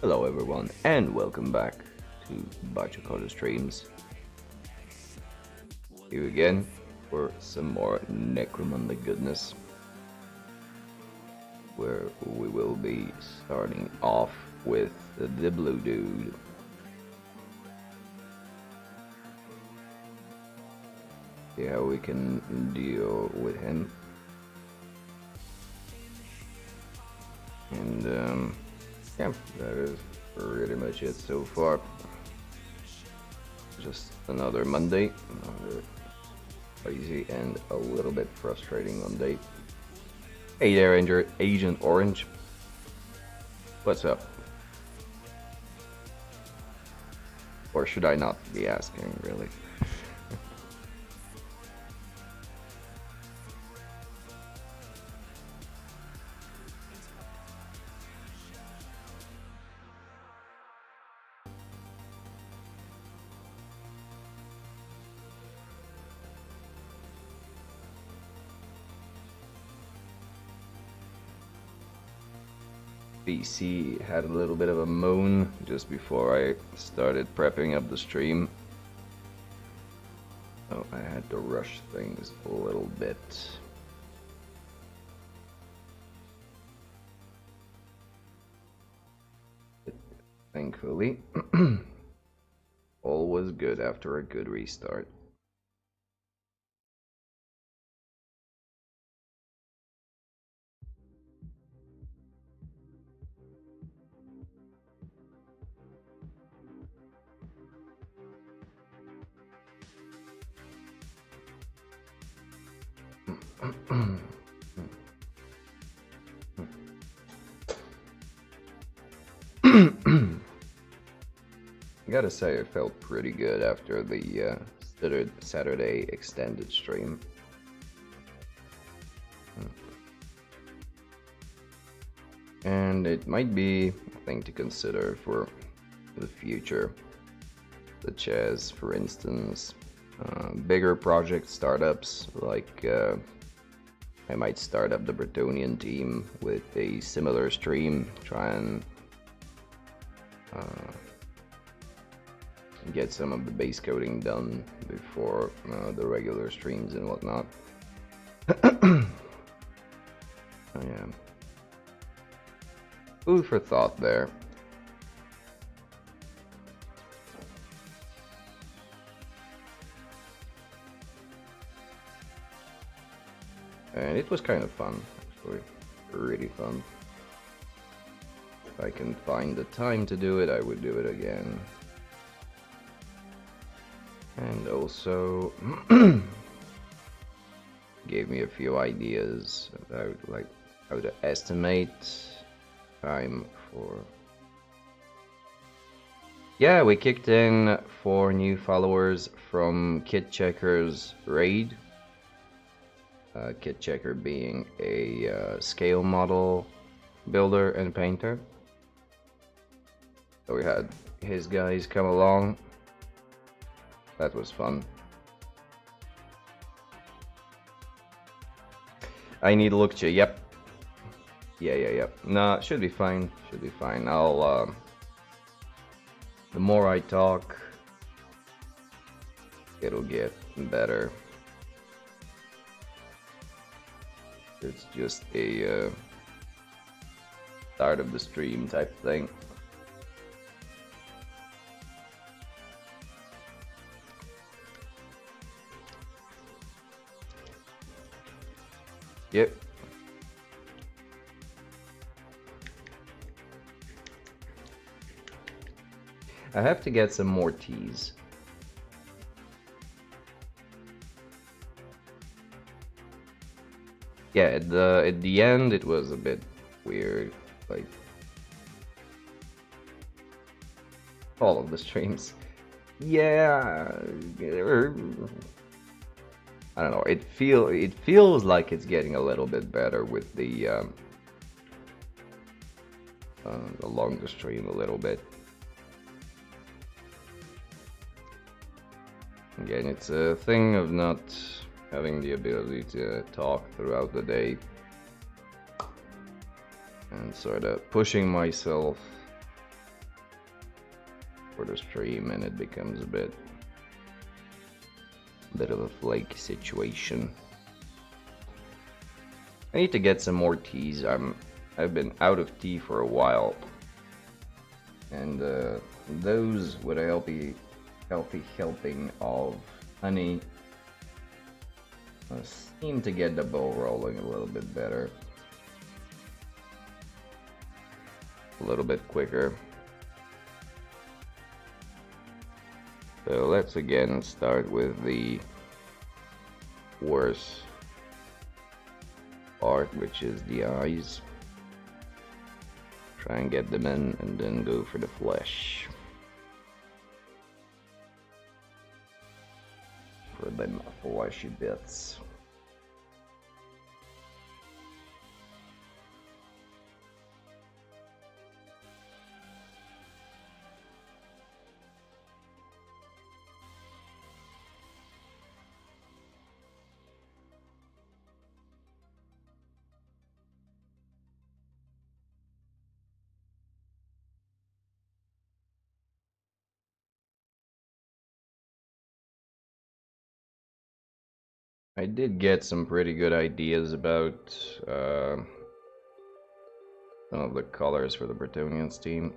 Hello everyone and welcome back to Bachokoda Streams. Here again for some more Necromunda goodness, where we will be starting off with the blue dude. See how we can deal with him. And yeah, that is pretty much it so far. Just another Monday, another crazy and a little bit frustrating Monday. Hey there, Agent Orange. What's up? Or should I not be asking, really? PC had a little bit of a moan just before I started prepping up the stream. So I had to rush things a little bit. Thankfully, all was good after a good restart. I gotta say, it felt pretty good after the Saturday extended stream. And it might be a thing to consider for the future, such as, for instance, bigger project startups, like I might start up the Bretonian team with a similar stream, try and get some of the base coding done before the regular streams and whatnot. Oh, yeah. Food for thought there. And it was kind of fun, actually. Really fun. If I can find the time to do it, I would do it again. And also gave me a few ideas about like how to estimate time for. Yeah, we kicked in 4 new followers from Kit Checker's raid. Kit Checker being a scale model builder and painter. So we had his guys come along. That was fun. I need Lukcha, yep. Yep. No, it should be fine. Should be fine. I'll, the more I talk, it'll get better. It's just a start of the stream type thing. Yep. I have to get some more teas. Yeah, at the end it was a bit weird, like all of the streams. Yeah, I don't know. It feels like it's getting a little bit better with the longer stream a little bit. Again, it's a thing of not having the ability to talk throughout the day and sort of pushing myself for the stream and it becomes a bit of a flaky situation. I need to get some more teas. I've been out of tea for a while, and those with a healthy helping of honey seem to get the ball rolling a little bit better, a little bit quicker. So let's again start with the worst part, which is the eyes. Try and get them in and then go for the flesh. For them fleshy bits. I did get some pretty good ideas about some of the colors for the Bretonians team,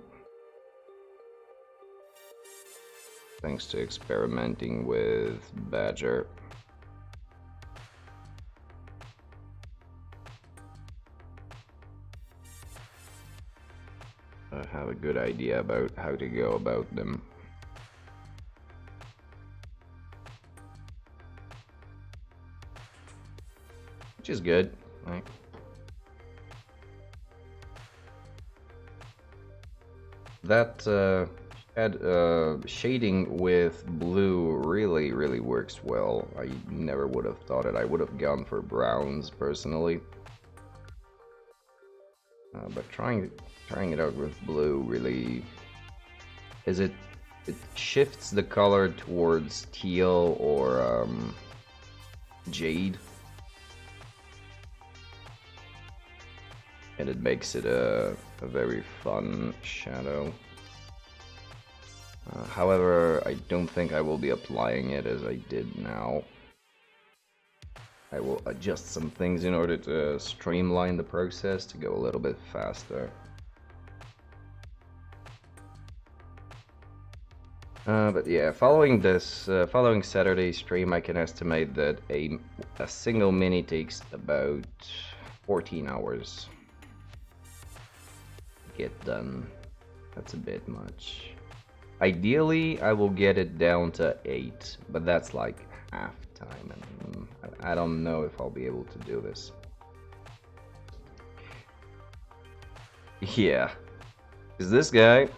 thanks to experimenting with Badger. I have a good idea about how to go about them. Which is good, right? That shading with blue really works well. I never would have thought it. I would have gone for browns personally, but trying it out with blue really it shifts the color towards teal or jade. And it makes it a very fun shadow. However, I don't think I will be applying it as I did now. I will adjust some things in order to streamline the process to go a little bit faster. But yeah, following Saturday's stream, I can estimate that a single mini takes about 14 hours. Get done. That's a bit much. Ideally, I will get it down to 8, but that's like half time, and I don't know if I'll be able to do this. Yeah, because this guy.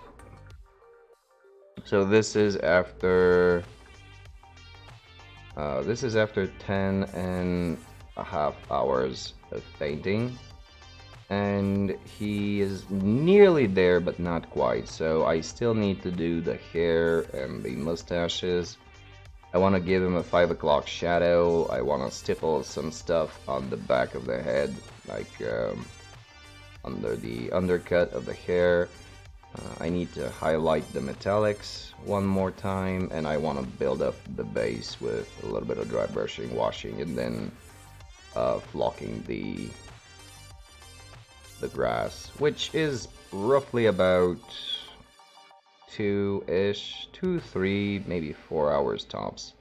So this is after 10.5 hours of painting. And he is nearly there, but not quite. So I still need to do the hair and the mustaches. I want to give him a 5 o'clock shadow. I want to stipple some stuff on the back of the head, like under the undercut of the hair. I need to highlight the metallics one more time, and I want to build up the base with a little bit of dry brushing, washing, and then flocking the grass, which is roughly about 3, maybe 4 hours tops.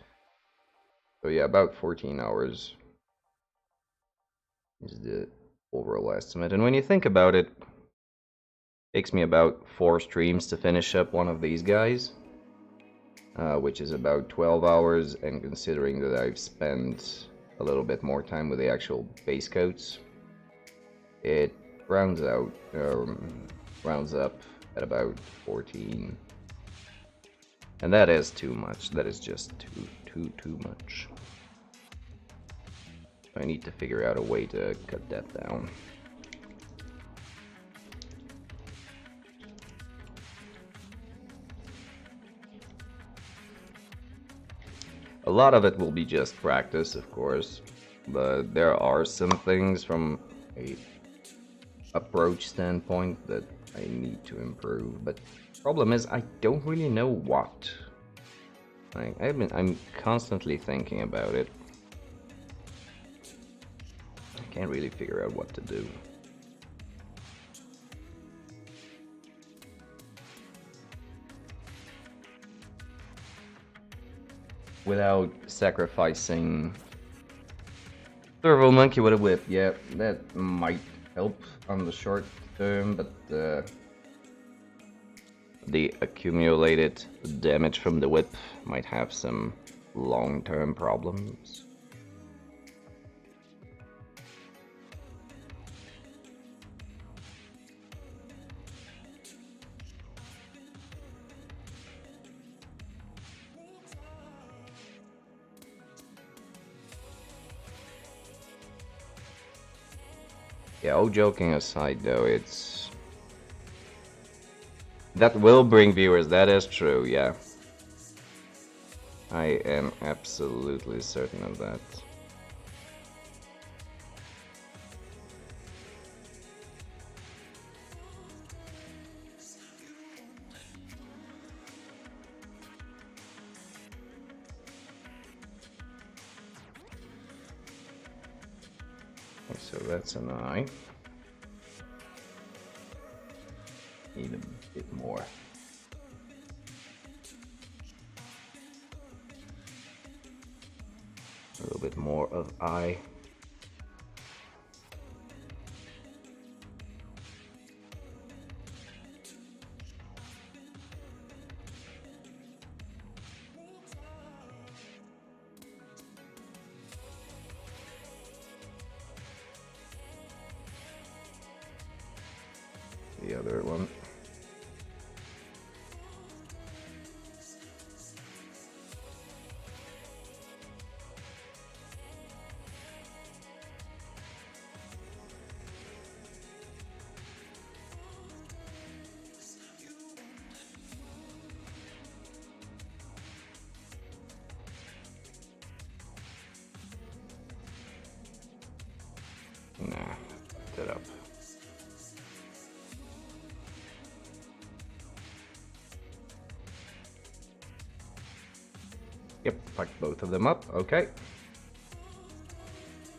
So yeah, about 14 hours is the overall estimate. And when you think about it, it takes me about 4 streams to finish up one of these guys, which is about 12 hours, and considering that I've spent a little bit more time with the actual base coats, it rounds up at about 14, and that is too much. That is just too much. I need to figure out a way to cut that down. A lot of it will be just practice, of course, but there are some things from a approach standpoint that I need to improve, but problem is I don't really know what. I'm constantly thinking about it. I can't really figure out what to do. Without sacrificing Servo Monkey with a whip, yeah, that might help on the short term, but the accumulated damage from the whip might have some long-term problems. Yeah, all joking aside though, that will bring viewers, that is true, yeah. I am absolutely certain of that. Okay, so that's an eye. Need a bit more. A little bit more of eye. The other one. Nah, that up. Yep, fuck both of them up, okay.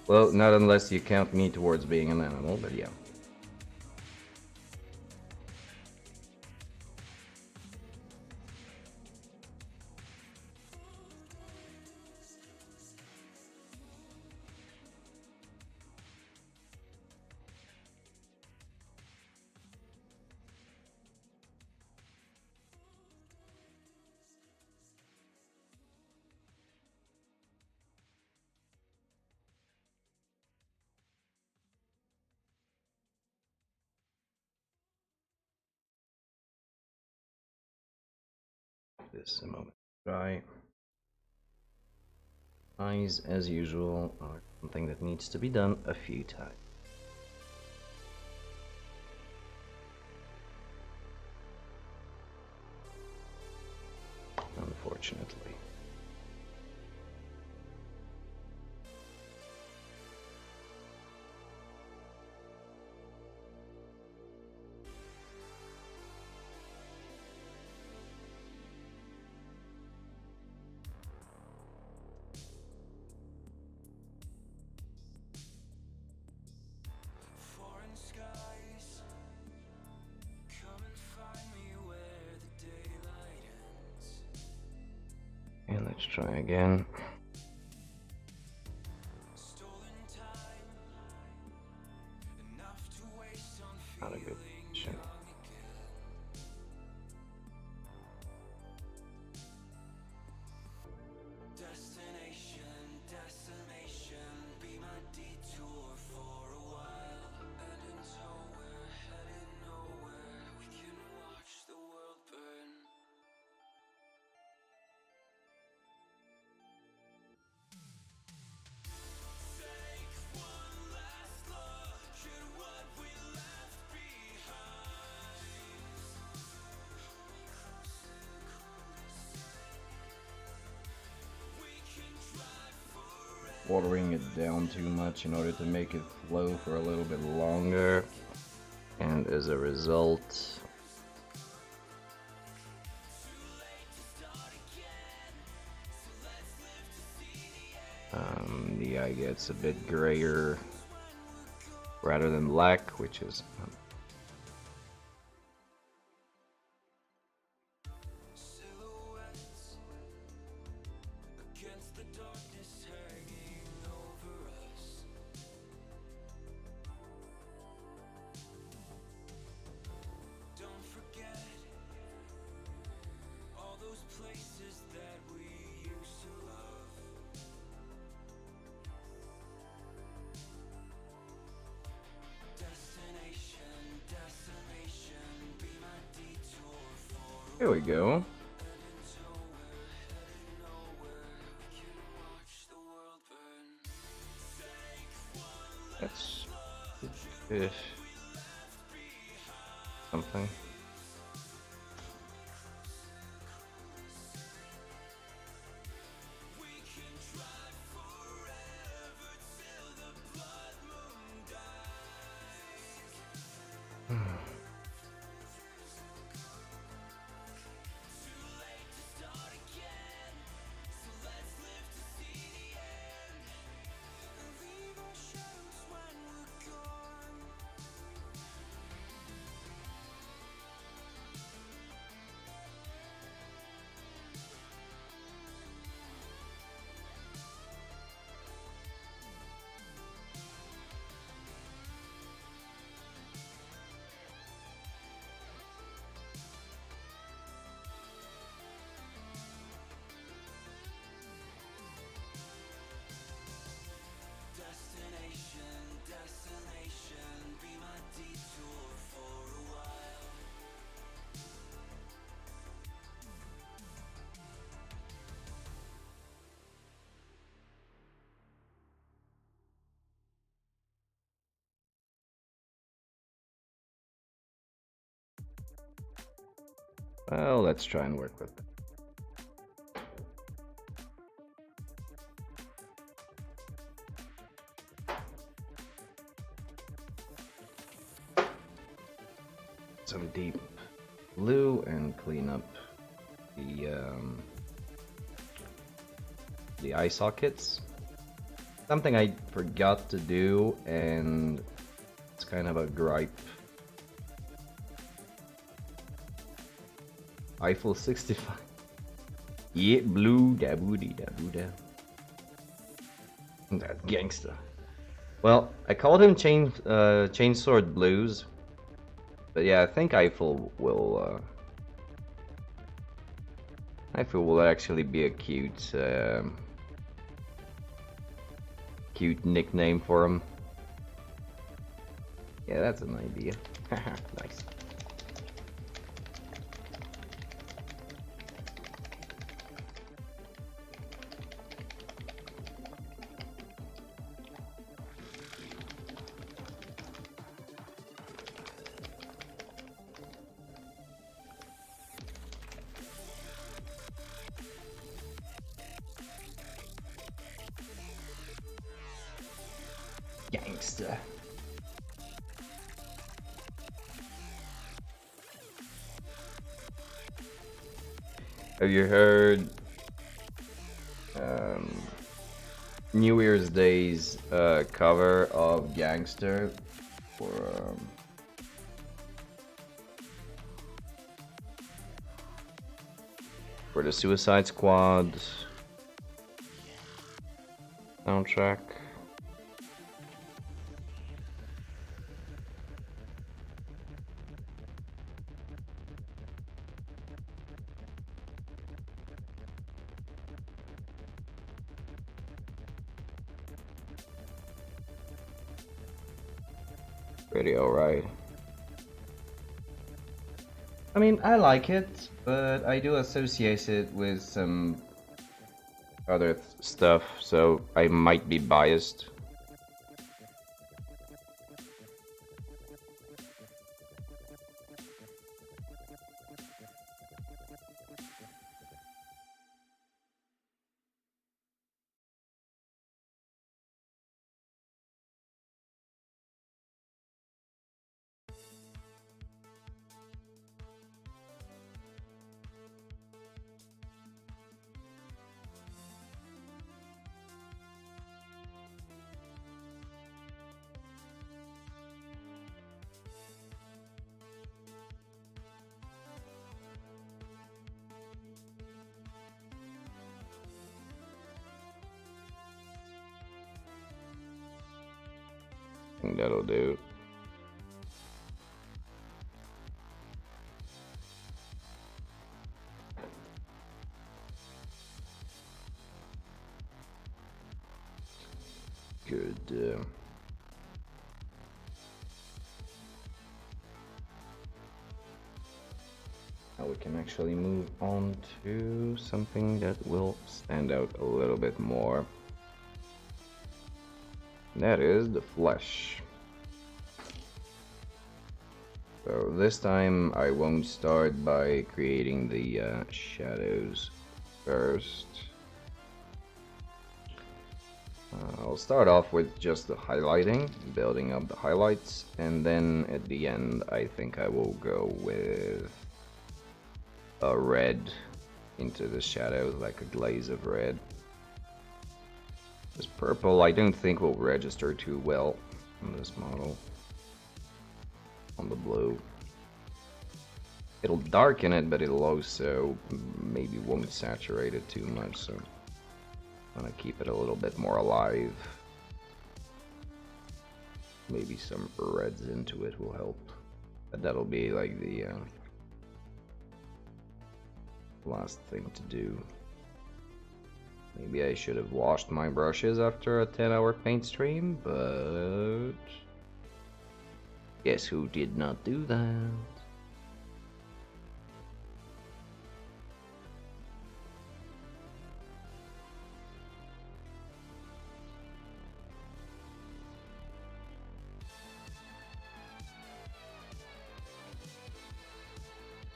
Well, not unless you count me towards being an animal, but yeah. This a moment. Try. Eyes, as usual, are something that needs to be done a few times. Unfortunately. And let's try again. Not a good position. Watering it down too much in order to make it flow for a little bit longer, and And as a result, the eye gets a bit grayer rather than black, which is here we go. That's something. Well, let's try and work with it. Some deep blue and clean up the eye sockets. Something I forgot to do, and it's kind of a gripe. Eiffel 65. Yeah, blue, da booty, da booda. That gangsta. Well, I called him Chainsword Blues, but yeah, I think Eiffel will actually be a cute nickname for him. Yeah, that's an idea. Nice. Gangster. Have you heard New Year's Day's cover of Gangster for the Suicide Squad soundtrack? Pretty alright. I mean, I like it, but I do associate it with some other stuff, so I might be biased. think that'll do. Good. Now we can actually move on to something that will stand out a little bit more. That is the flesh. So this time I won't start by creating the shadows first. I'll start off with just the highlighting, building up the highlights, and then at the end I think I will go with a red into the shadows, like a glaze of red. This purple I don't think will register too well on this model. On the blue. It'll darken it, but it'll also maybe won't saturate it too much, so I'm gonna keep it a little bit more alive. Maybe some reds into it will help. But that'll be like the last thing to do. Maybe I should have washed my brushes after a 10-hour paint stream, but guess who did not do that?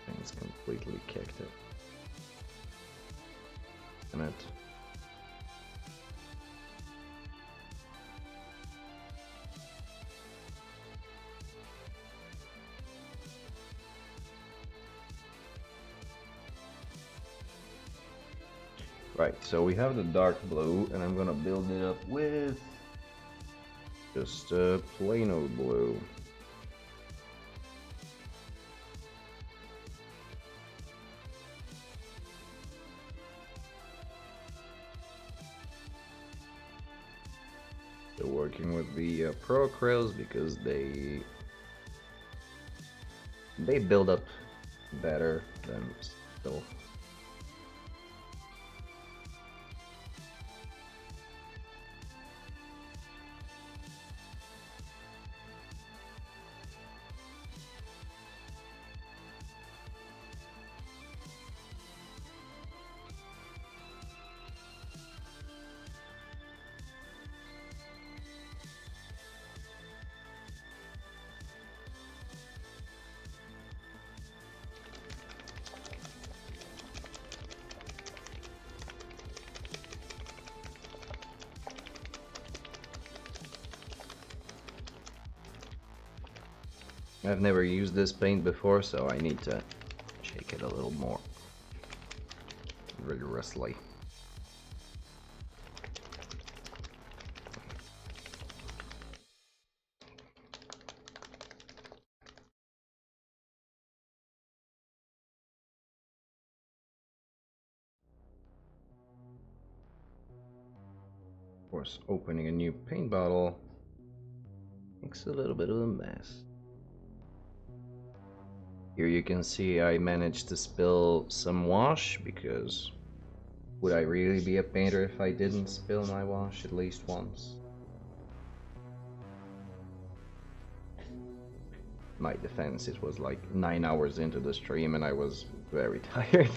Things completely kicked it. And it. Right, so we have the dark blue, and I'm gonna build it up with just a plain old blue. So working with the Pro Acryls because they build up better than still. I've never used this paint before, so I need to shake it a little more rigorously. Of course, opening a new paint bottle makes a little bit of a mess. Here you can see I managed to spill some wash, because would I really be a painter if I didn't spill my wash at least once? My defense, it was like 9 hours into the stream and I was very tired.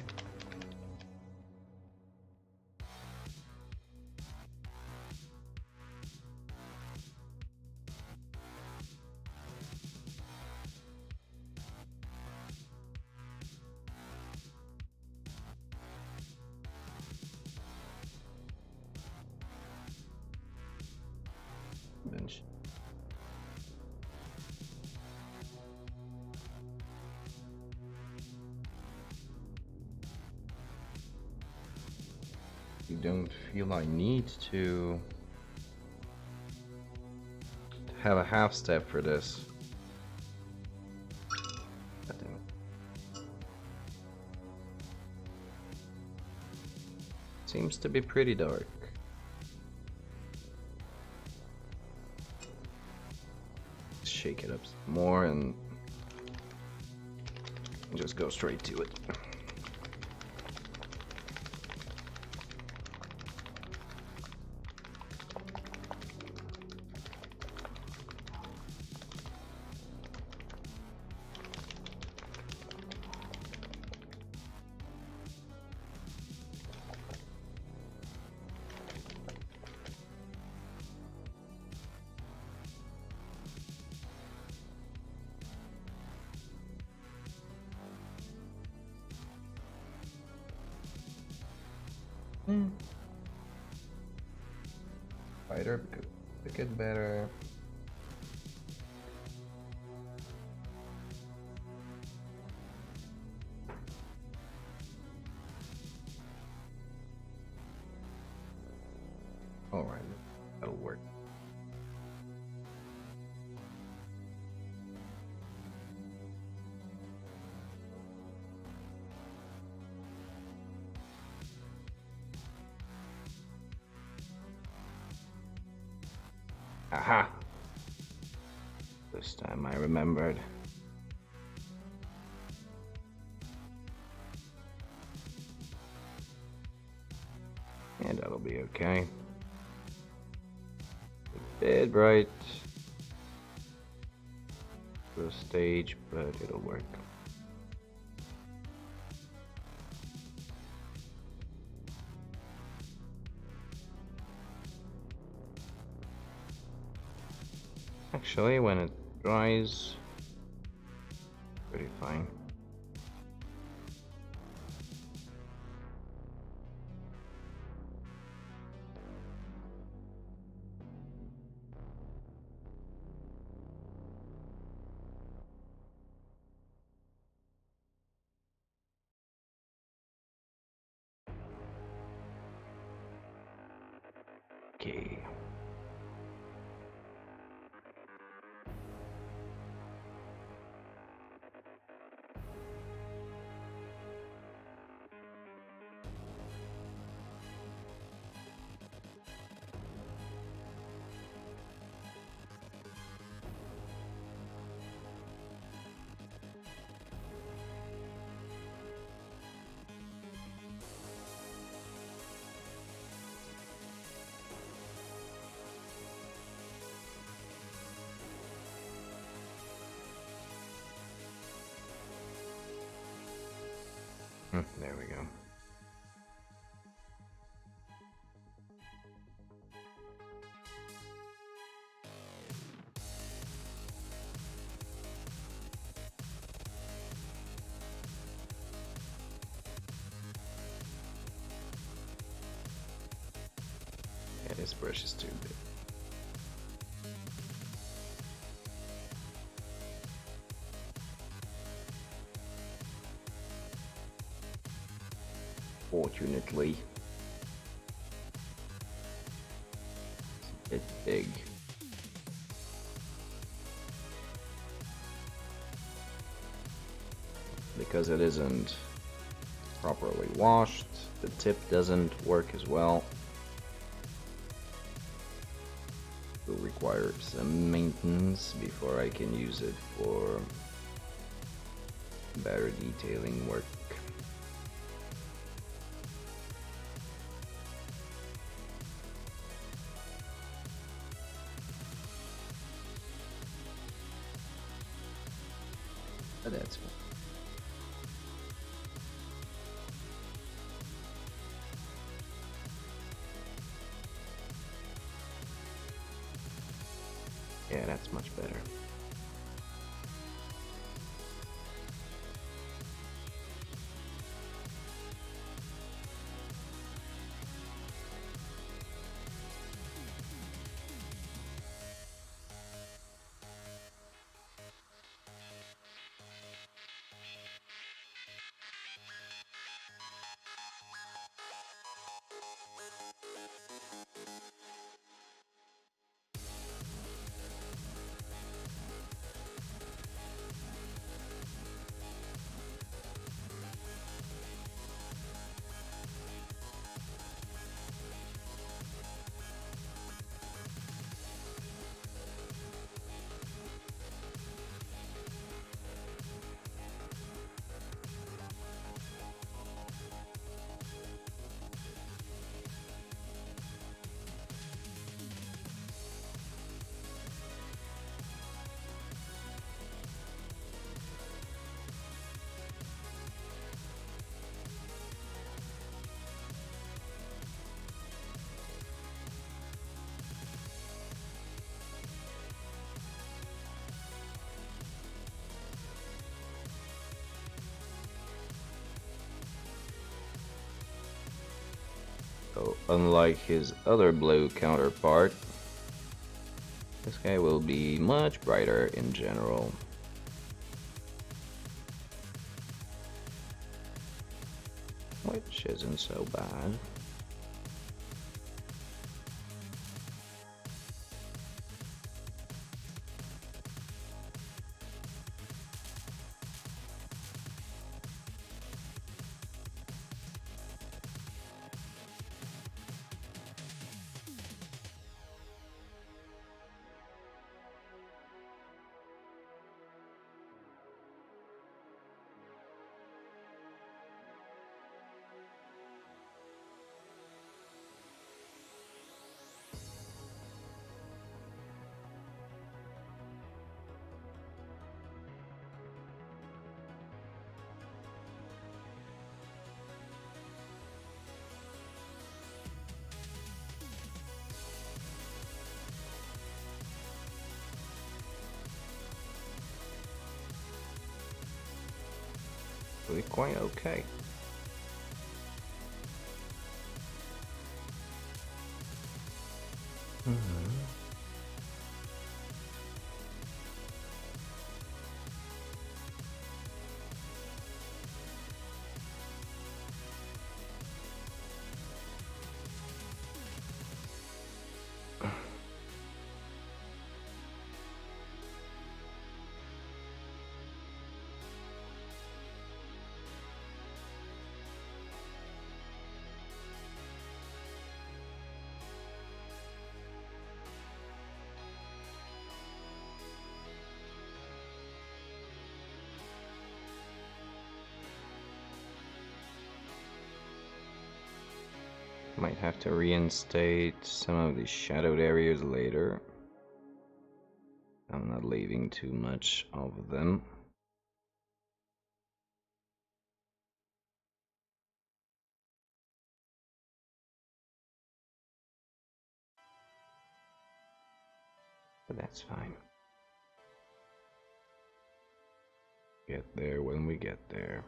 Bench. You don't feel I need to have a half step for this. Seems to be pretty dark. up some more and just go straight to it. Fighter could get better. Alright, that'll work. Aha! This time I remembered. And that'll be okay. A bit bright for the stage, but it'll work. Actually, when it dries, pretty fine. Okay. There we go. Yeah, this brush is too big. Fortunately, it's a bit big. Because it isn't properly washed, the tip doesn't work as well. It will require some maintenance before I can use it for better detailing work. But that's fine. Yeah, that's much better. Unlike his other blue counterpart, this guy will be much brighter in general. Which isn't so bad. Really quite okay. Might have to reinstate some of the shadowed areas later. I'm not leaving too much of them. But that's fine. Get there when we get there.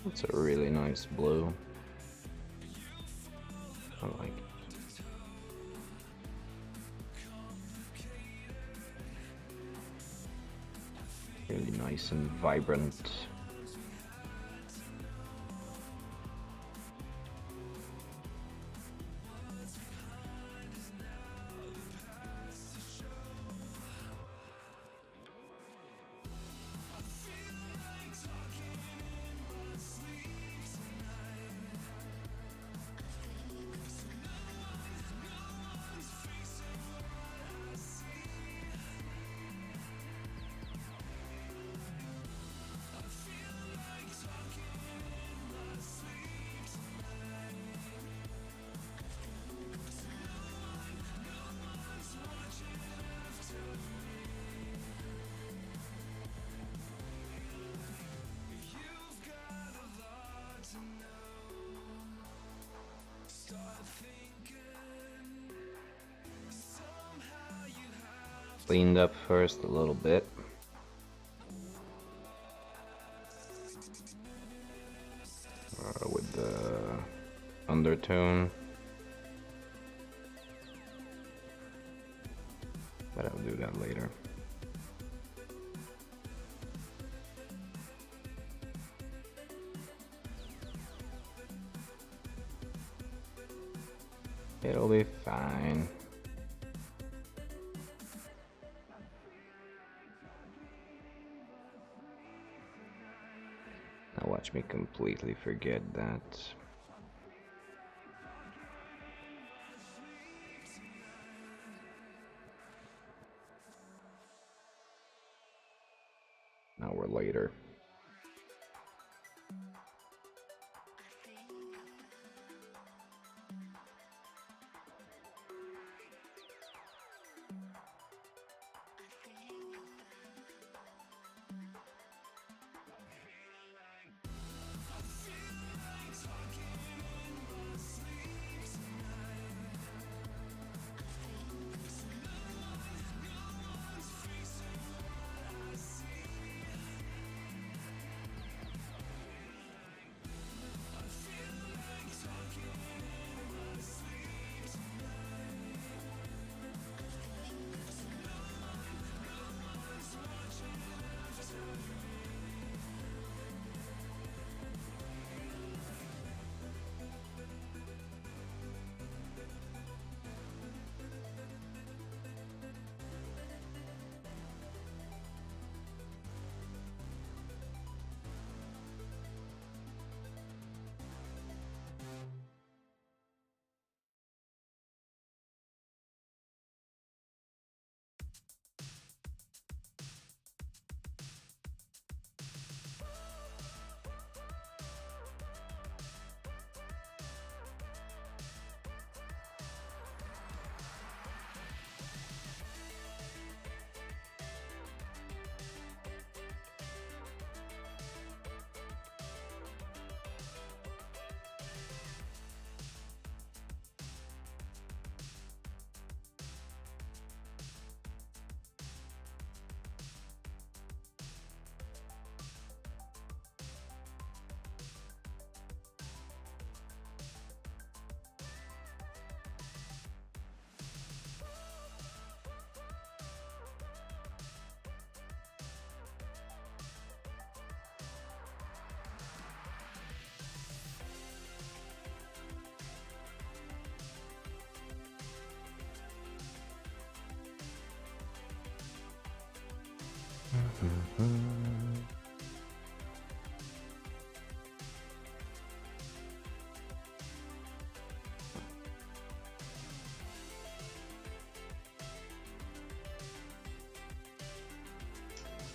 It's a really nice blue. I like it. Really nice and vibrant. cleaned up first a little bit. With the undertone. But I'll do that later. It'll be fine. Now watch me completely forget that. An hour later.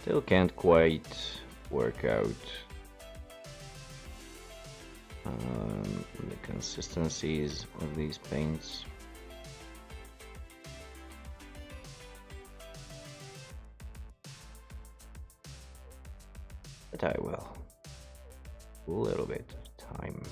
Still can't quite work out the consistencies of these paints. But I will. A little bit of time.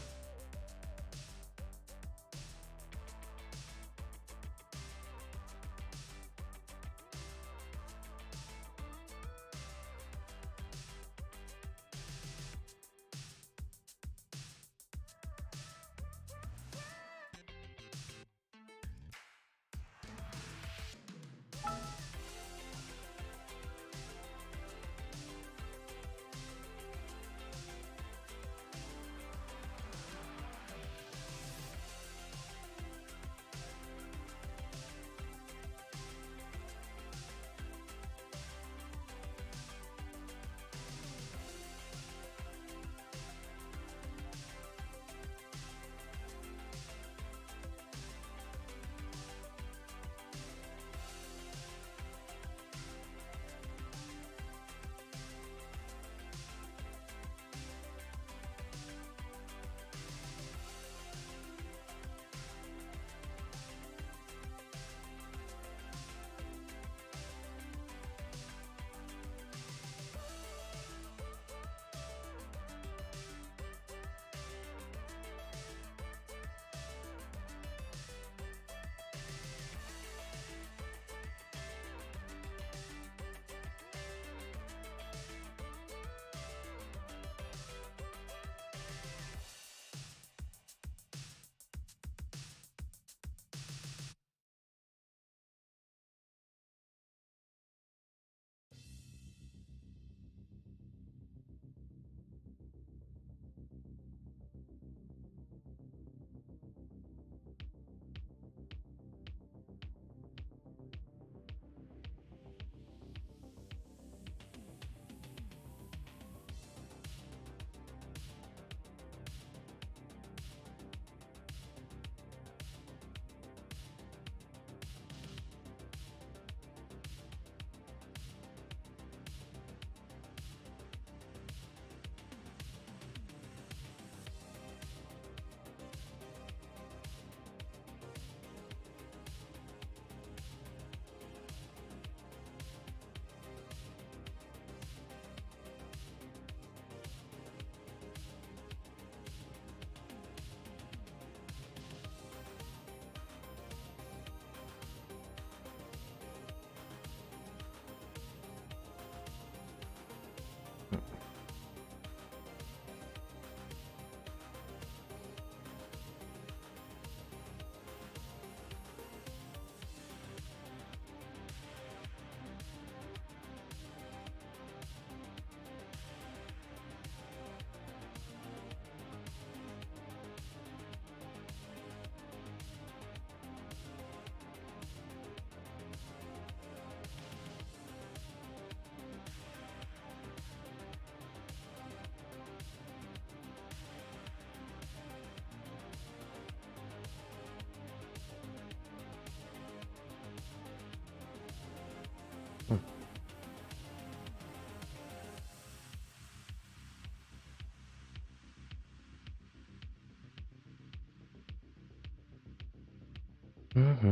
I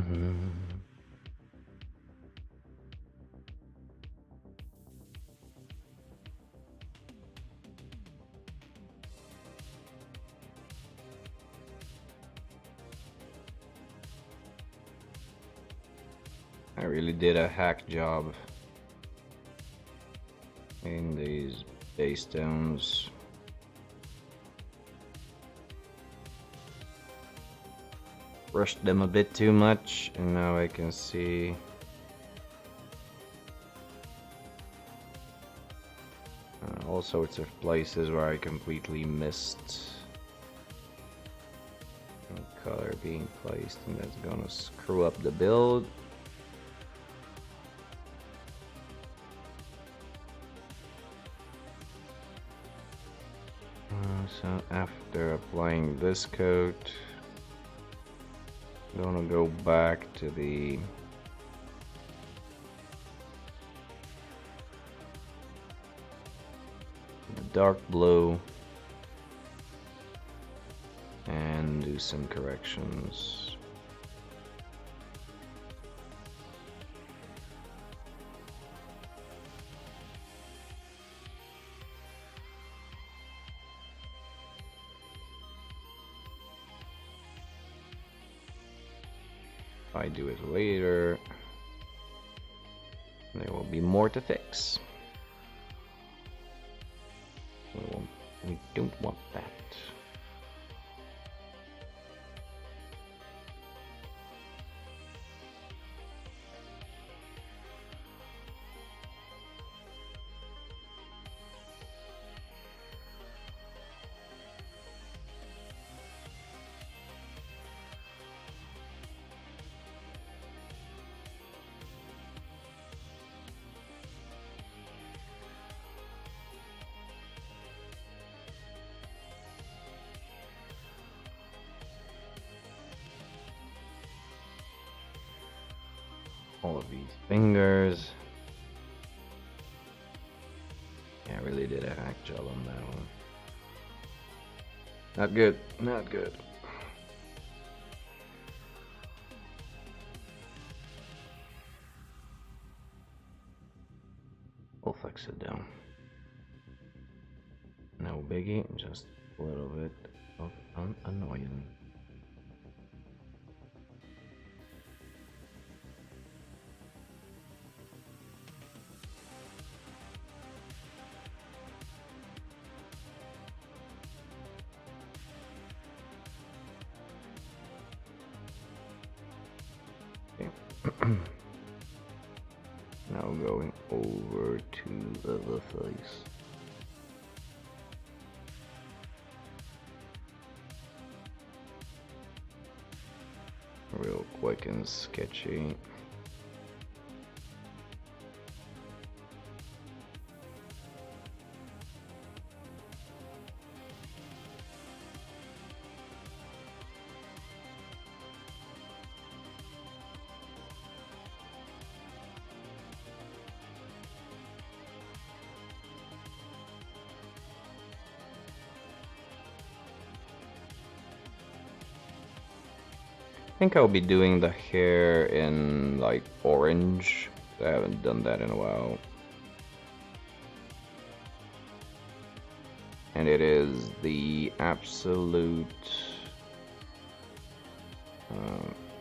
really did a hack job in these base stones. Rushed them a bit too much, and now I can see all sorts of places where I completely missed color being placed, and that's gonna screw up the build. So after applying this coat, I'm gonna go back to the dark blue and do some corrections. If I do it later, there will be more to fix. We don't want that. All of these fingers. Yeah, I really did a hack job on that one. Not good, not good. We'll fix it down. No biggie, just a little bit of annoying. Now going over to the face. Real quick and sketchy. I think I'll be doing the hair in like orange. I haven't done that in a while. And it is the absolute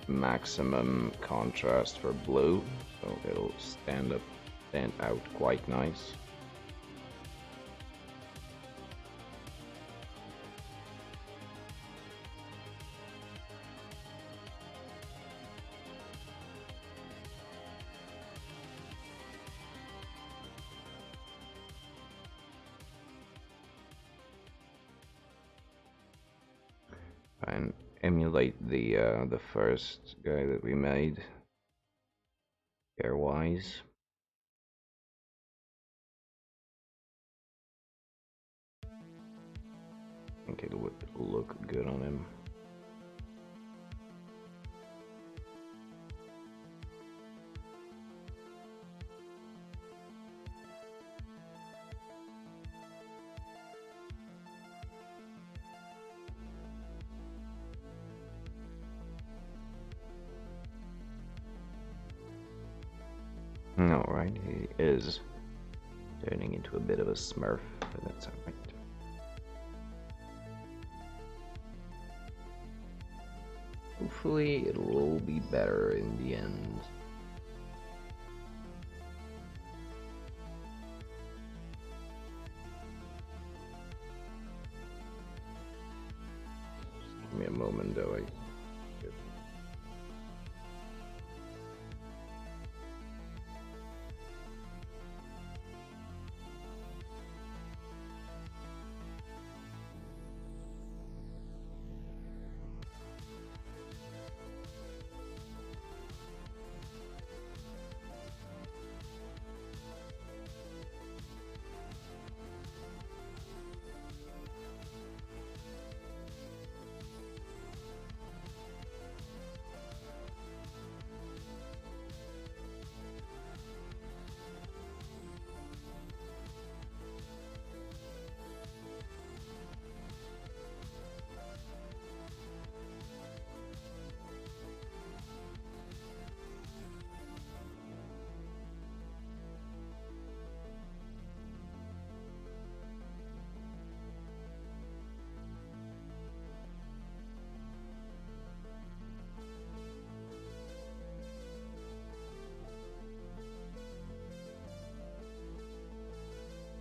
maximum contrast for blue, so it'll stand out quite nice. And emulate the first guy that we made hair-wise. I think it would look good on him. Alright, he is turning into a bit of a smurf, but that's alright. Hopefully it will be better in the end. Just give me a moment though.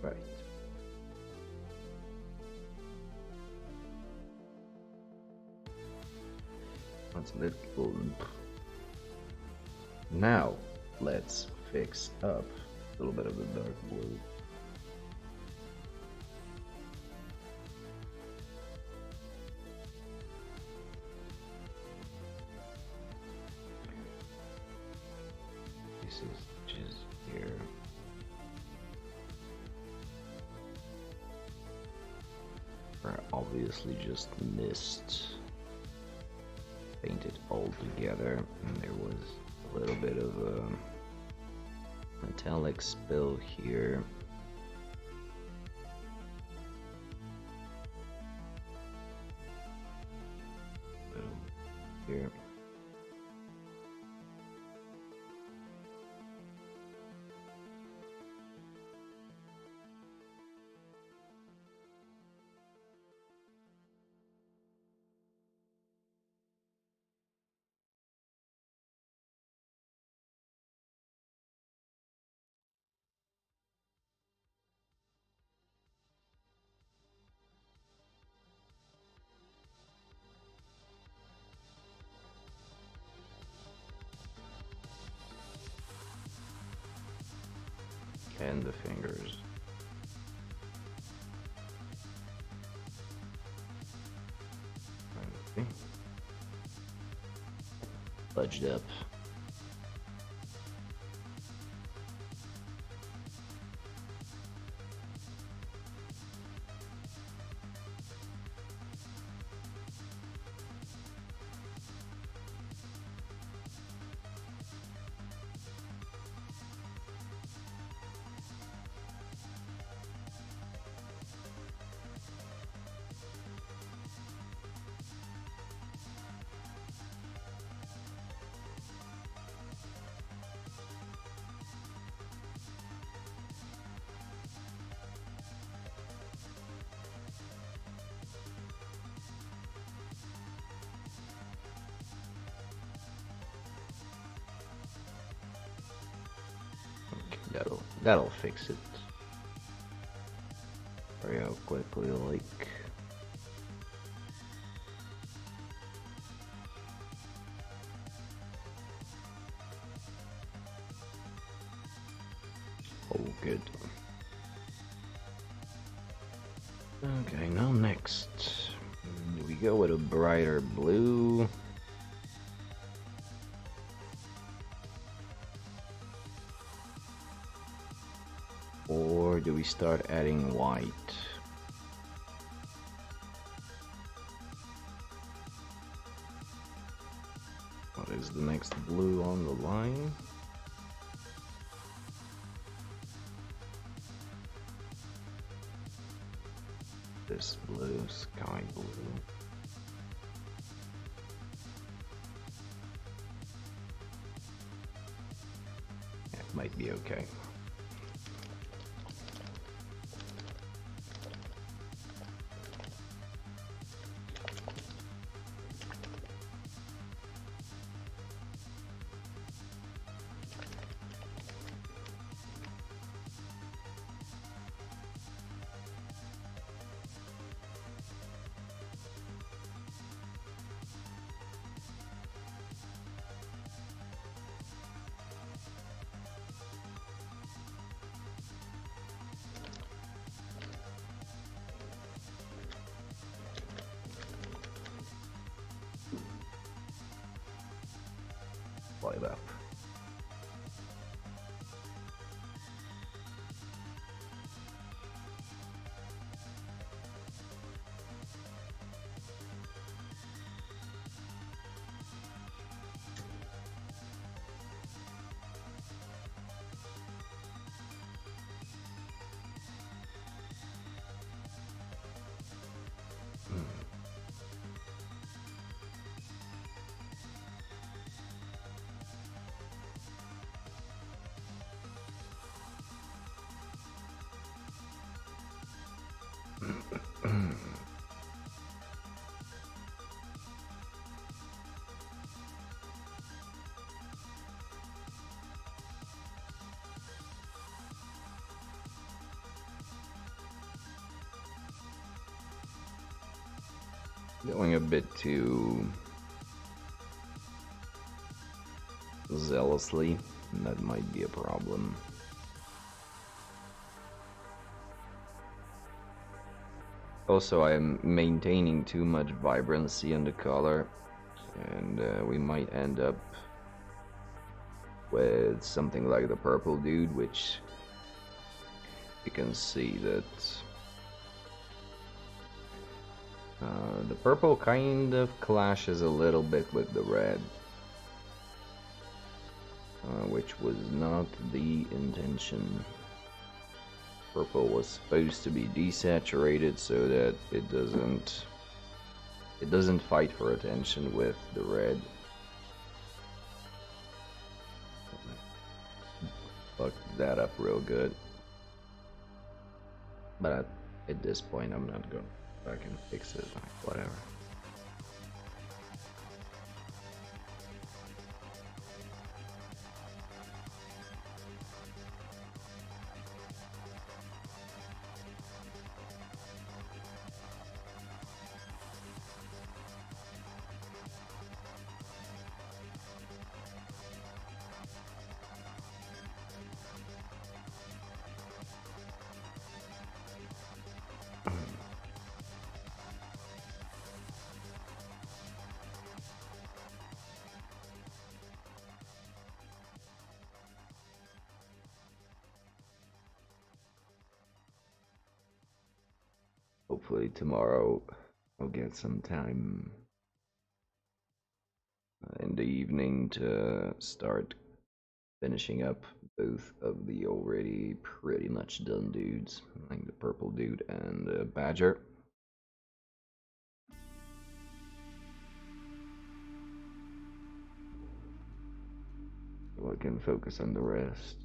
Right. That's a little. Now, let's fix up a little bit of the dark blue. This is just here. I obviously just missed. Painted all together, and there was a little bit of a metallic spill here. Here. And the fingers. Okay. Budged up. That'll fix it. Hurry out quickly, like. Oh, good. Okay, now next. We go with a brighter blue. Or do we start adding white? What is the next blue on the line? This blue, sky blue. Yeah, might be okay. Light up. Going a bit too zealously, and that might be a problem. Also, I'm maintaining too much vibrancy in the color, and we might end up with something like the purple dude, which you can see that the purple kind of clashes a little bit with the red, which was not the intention. Purple was supposed to be desaturated so that it doesn't fight for attention with the red. Fucked that up real good. But at this point I'm not going back and fix it, whatever. Hopefully tomorrow I'll get some time in the evening to start finishing up both of the already pretty much done dudes, like the purple dude and the badger. So I can focus on the rest.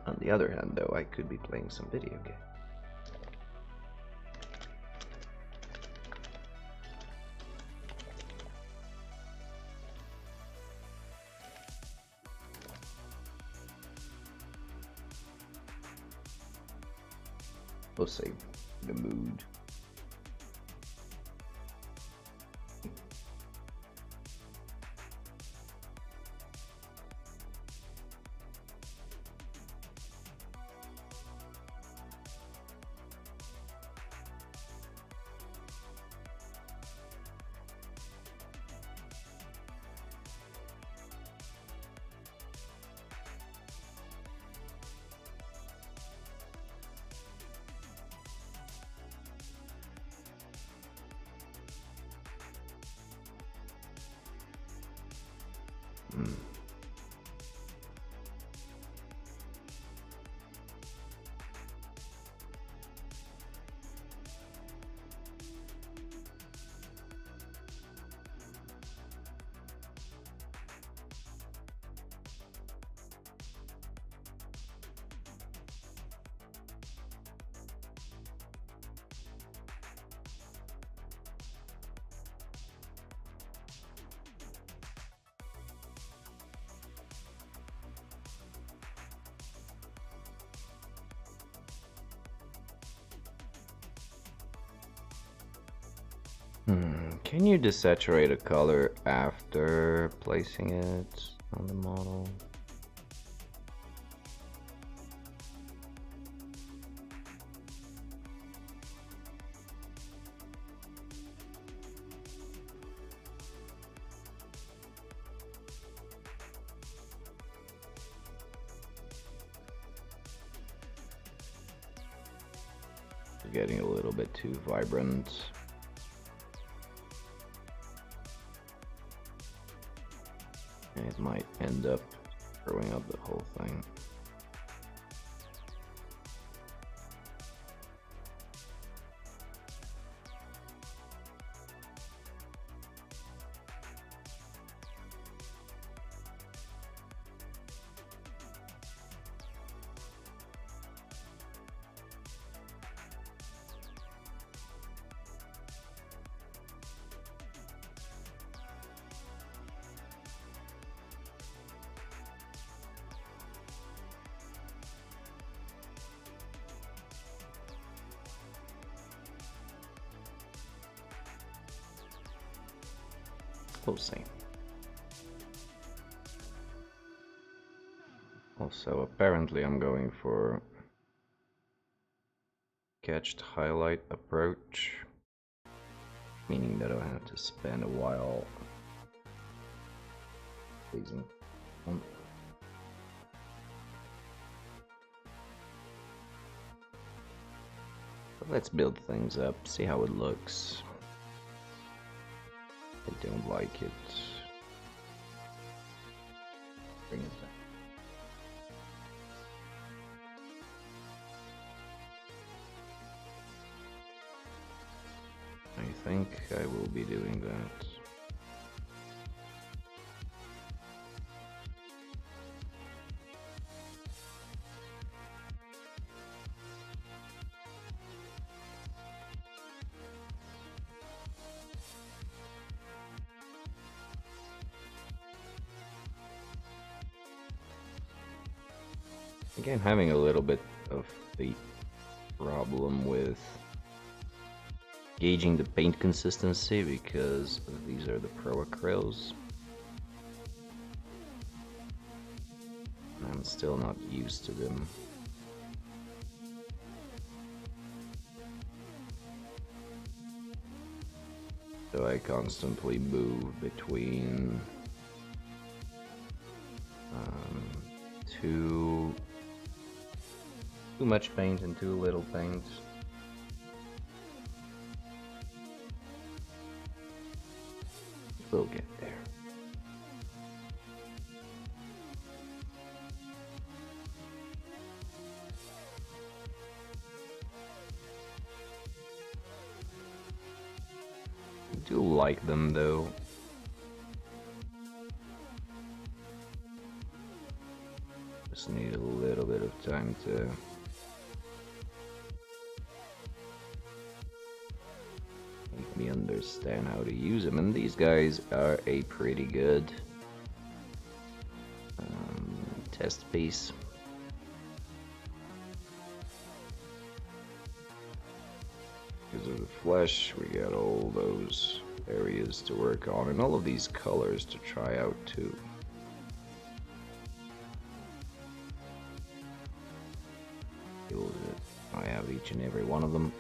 On the other hand, though, I could be playing some video game. We'll save the mood. Can you desaturate a color after placing it on the model? Getting a little bit too vibrant. And it might end up screwing up the whole thing. We'll see. Also, apparently I'm going for sketched highlight approach, meaning that I have to spend a while pleasing. But let's build things up, see how it looks. I don't like it. Bring it back. I think I will be doing that. Again, having a little bit of the problem with gauging the paint consistency because these are the Pro Acryls. I'm still not used to them. So I constantly move between too much paint and too little paint. We'll get there. I do like them though. Just need a little bit of time to make me understand how to use them, and these guys are a pretty good test piece. Because of the flesh, we got all those areas to work on, and all of these colors to try out too. I have each and every one of them.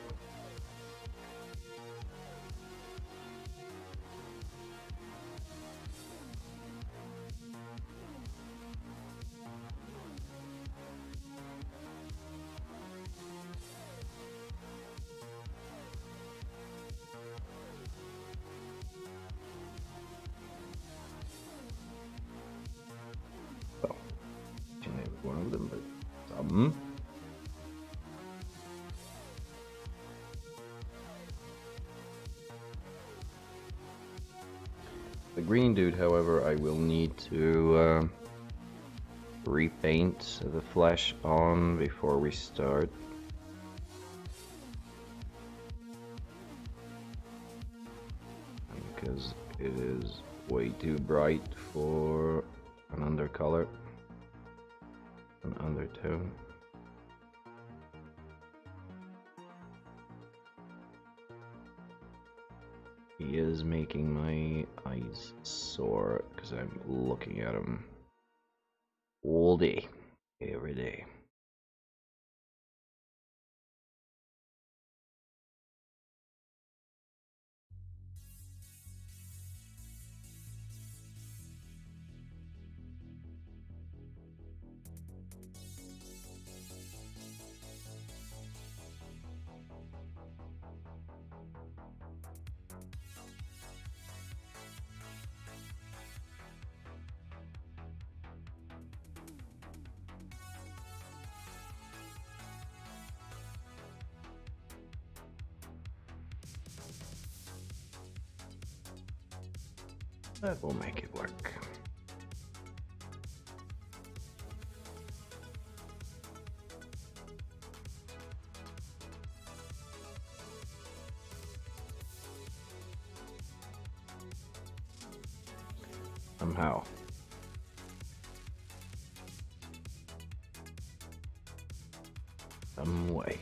Well, each and every one of them, but some. The green dude, however, I will need to repaint the flesh on before we start. Because it is way too bright for an undercolor, an undertone. He is making my eyes sore because I'm looking at him all day, every day. That will make it work. Somehow. Some way.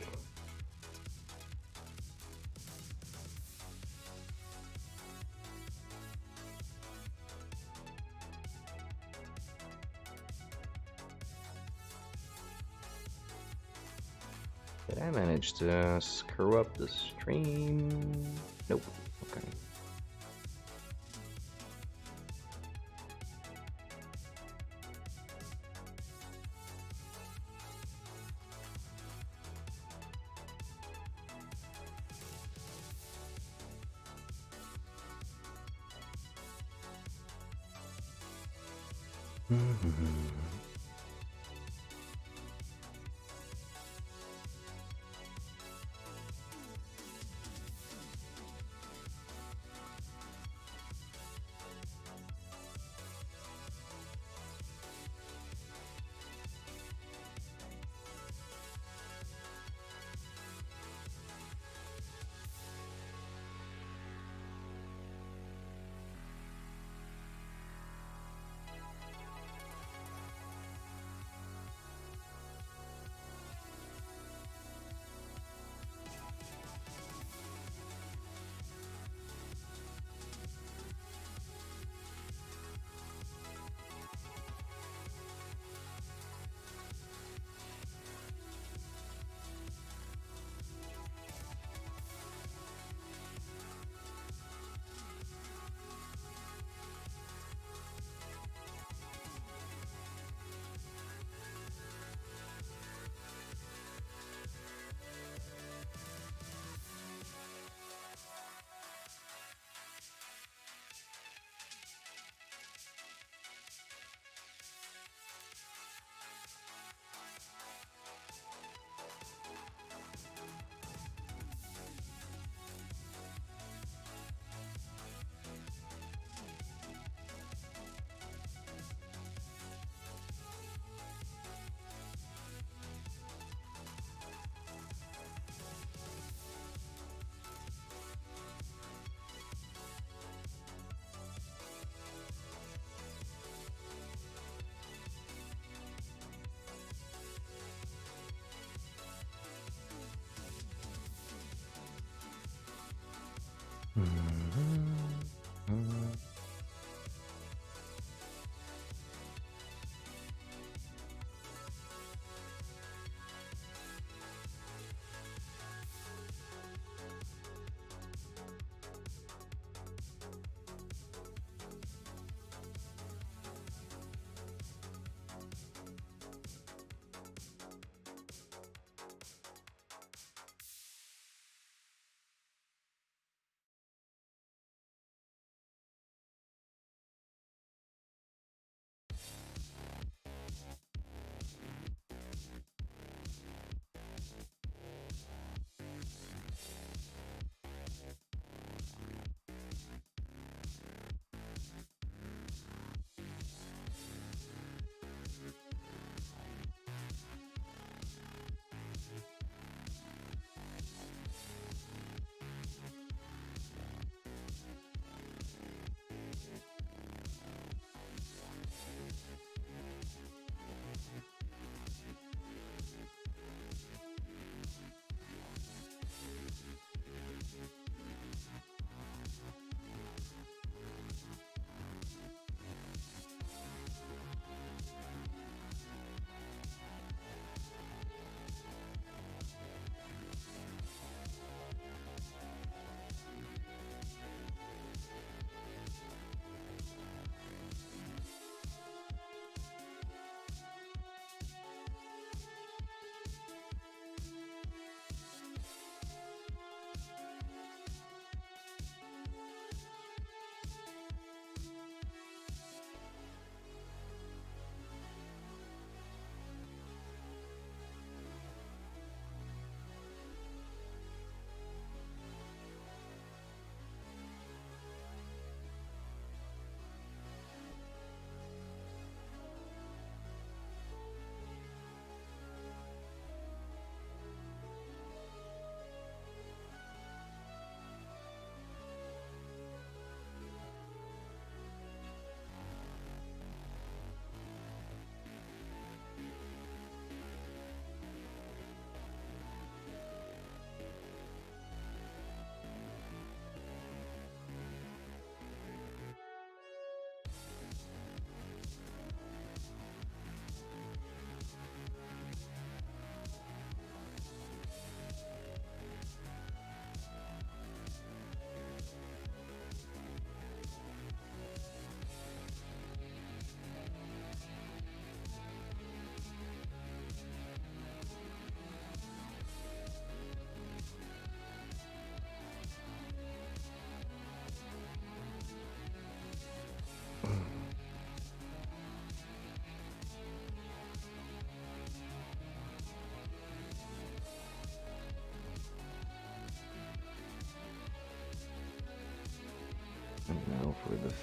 Did I manage to screw up the stream? Nope. Okay.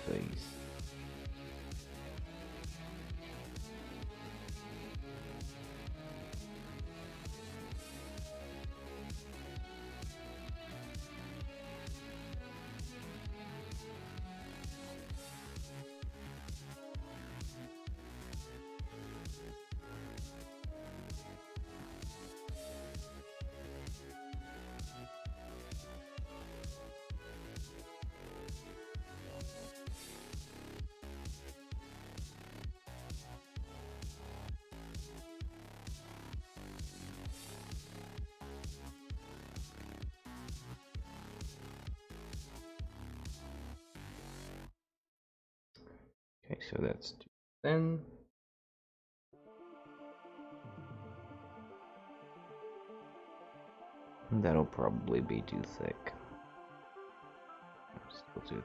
face. Okay, so that's 210. That'll probably be too thick. Still too.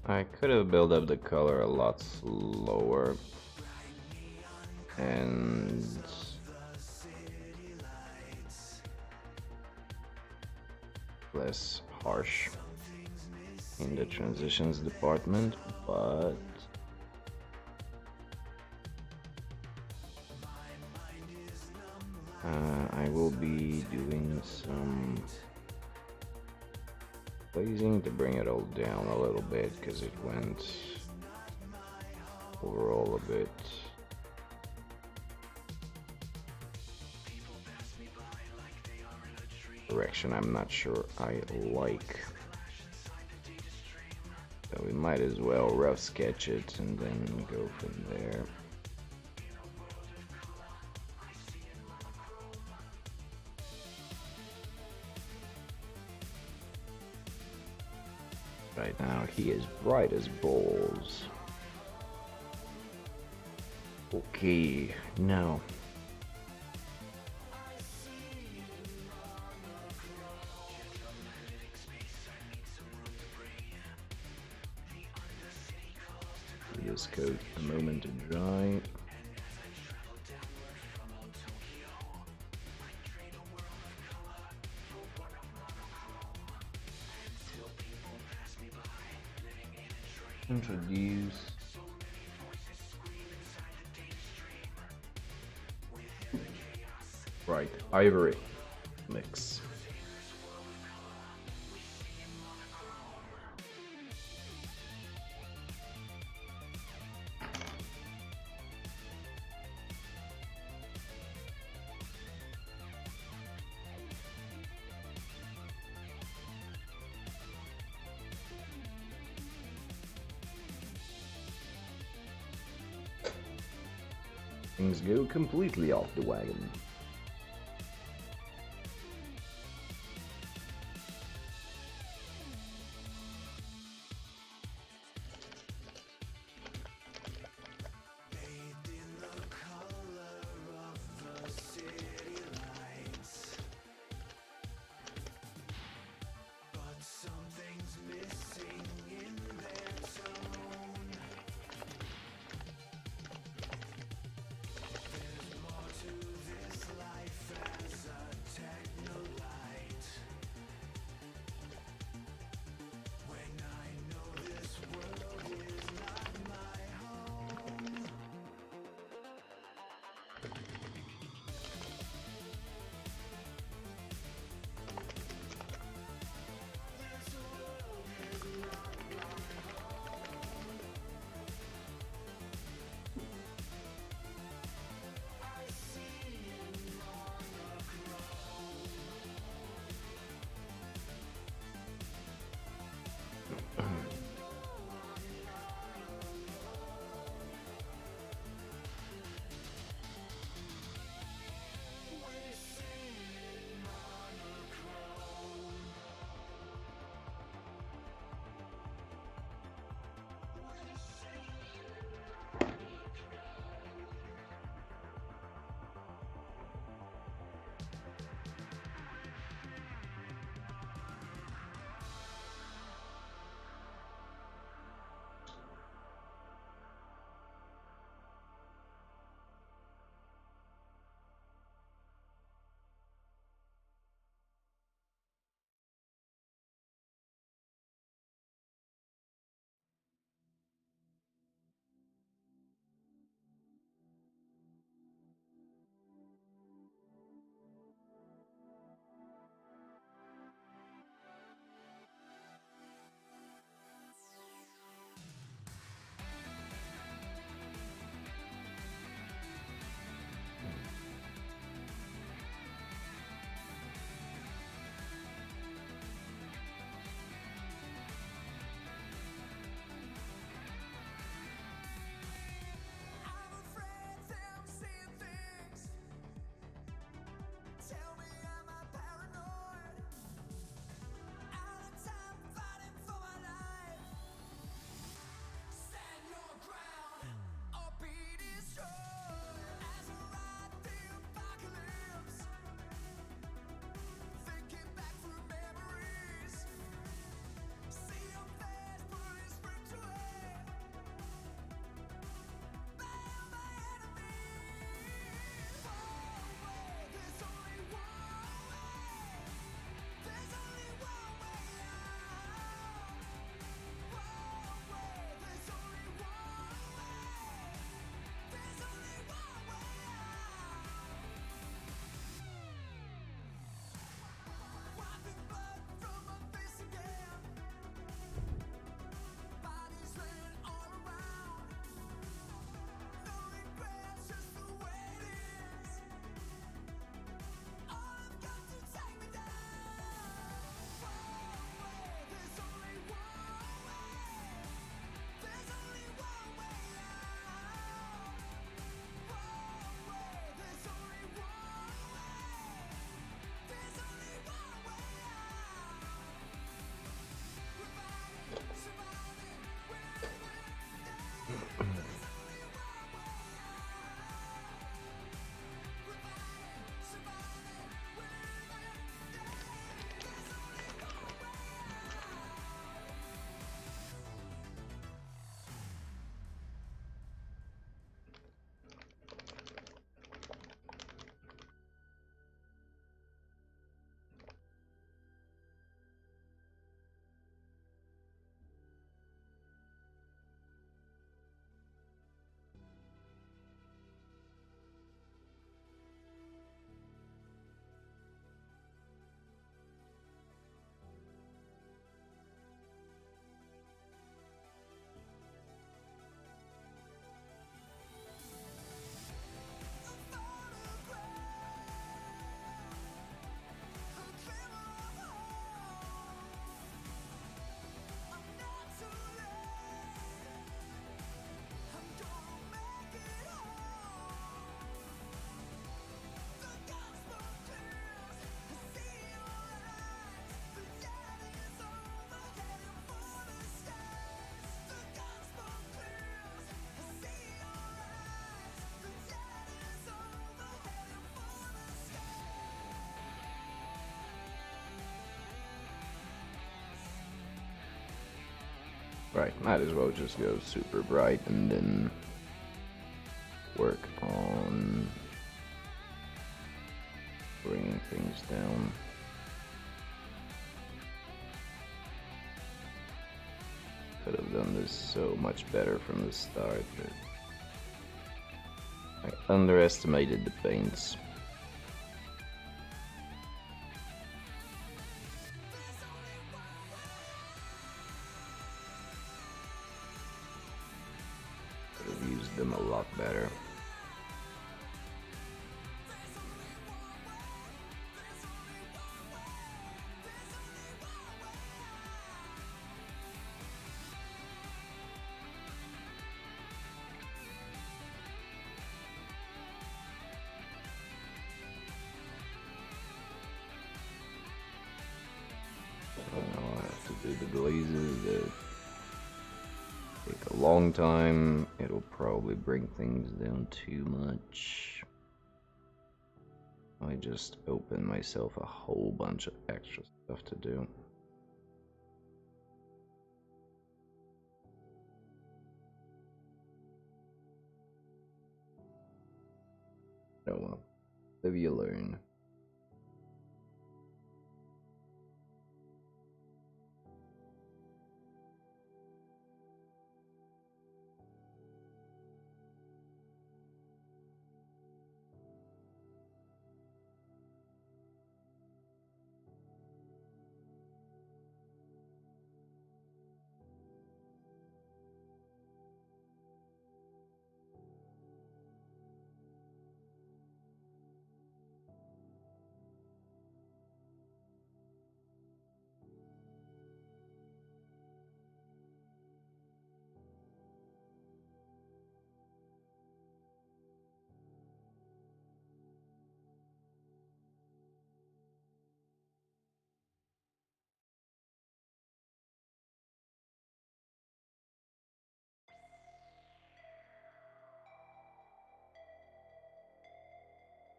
I could have built up the color a lot slower and less harsh in the transitions department, but I will be doing some glazing to bring it all down a little bit because it went overall a bit direction I'm not sure I like. So we might as well rough sketch it and then go from there. Right now he is bright as balls. Okay, now this coat a moment to dry. Introduce bright ivory mix. Things go completely off the wagon. Right, might as well just go super bright and then work on bringing things down. Could have done this so much better from the start, but I underestimated the paints. Could have used them a lot better. I'll have to do the glazes that take a long time. It'll probably bring things down too much. I just opened myself a whole bunch of extra stuff to do. Oh well, live you learn.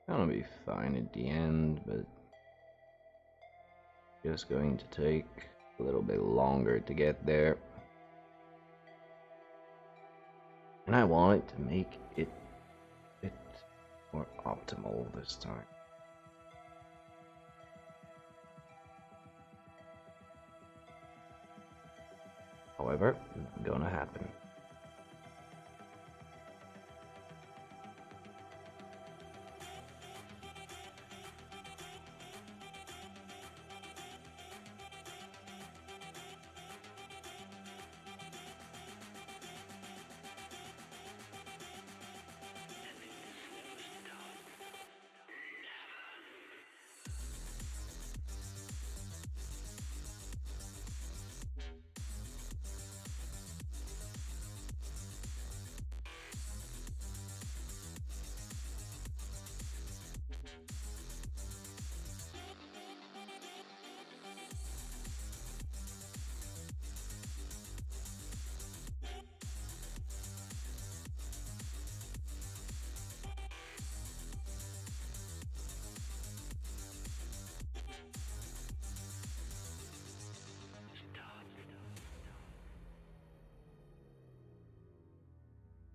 Gonna be fine at the end, but just going to take a little bit longer to get there. And I want to make it a bit more optimal this time. However, it's gonna happen.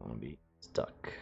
Gonna be stuck.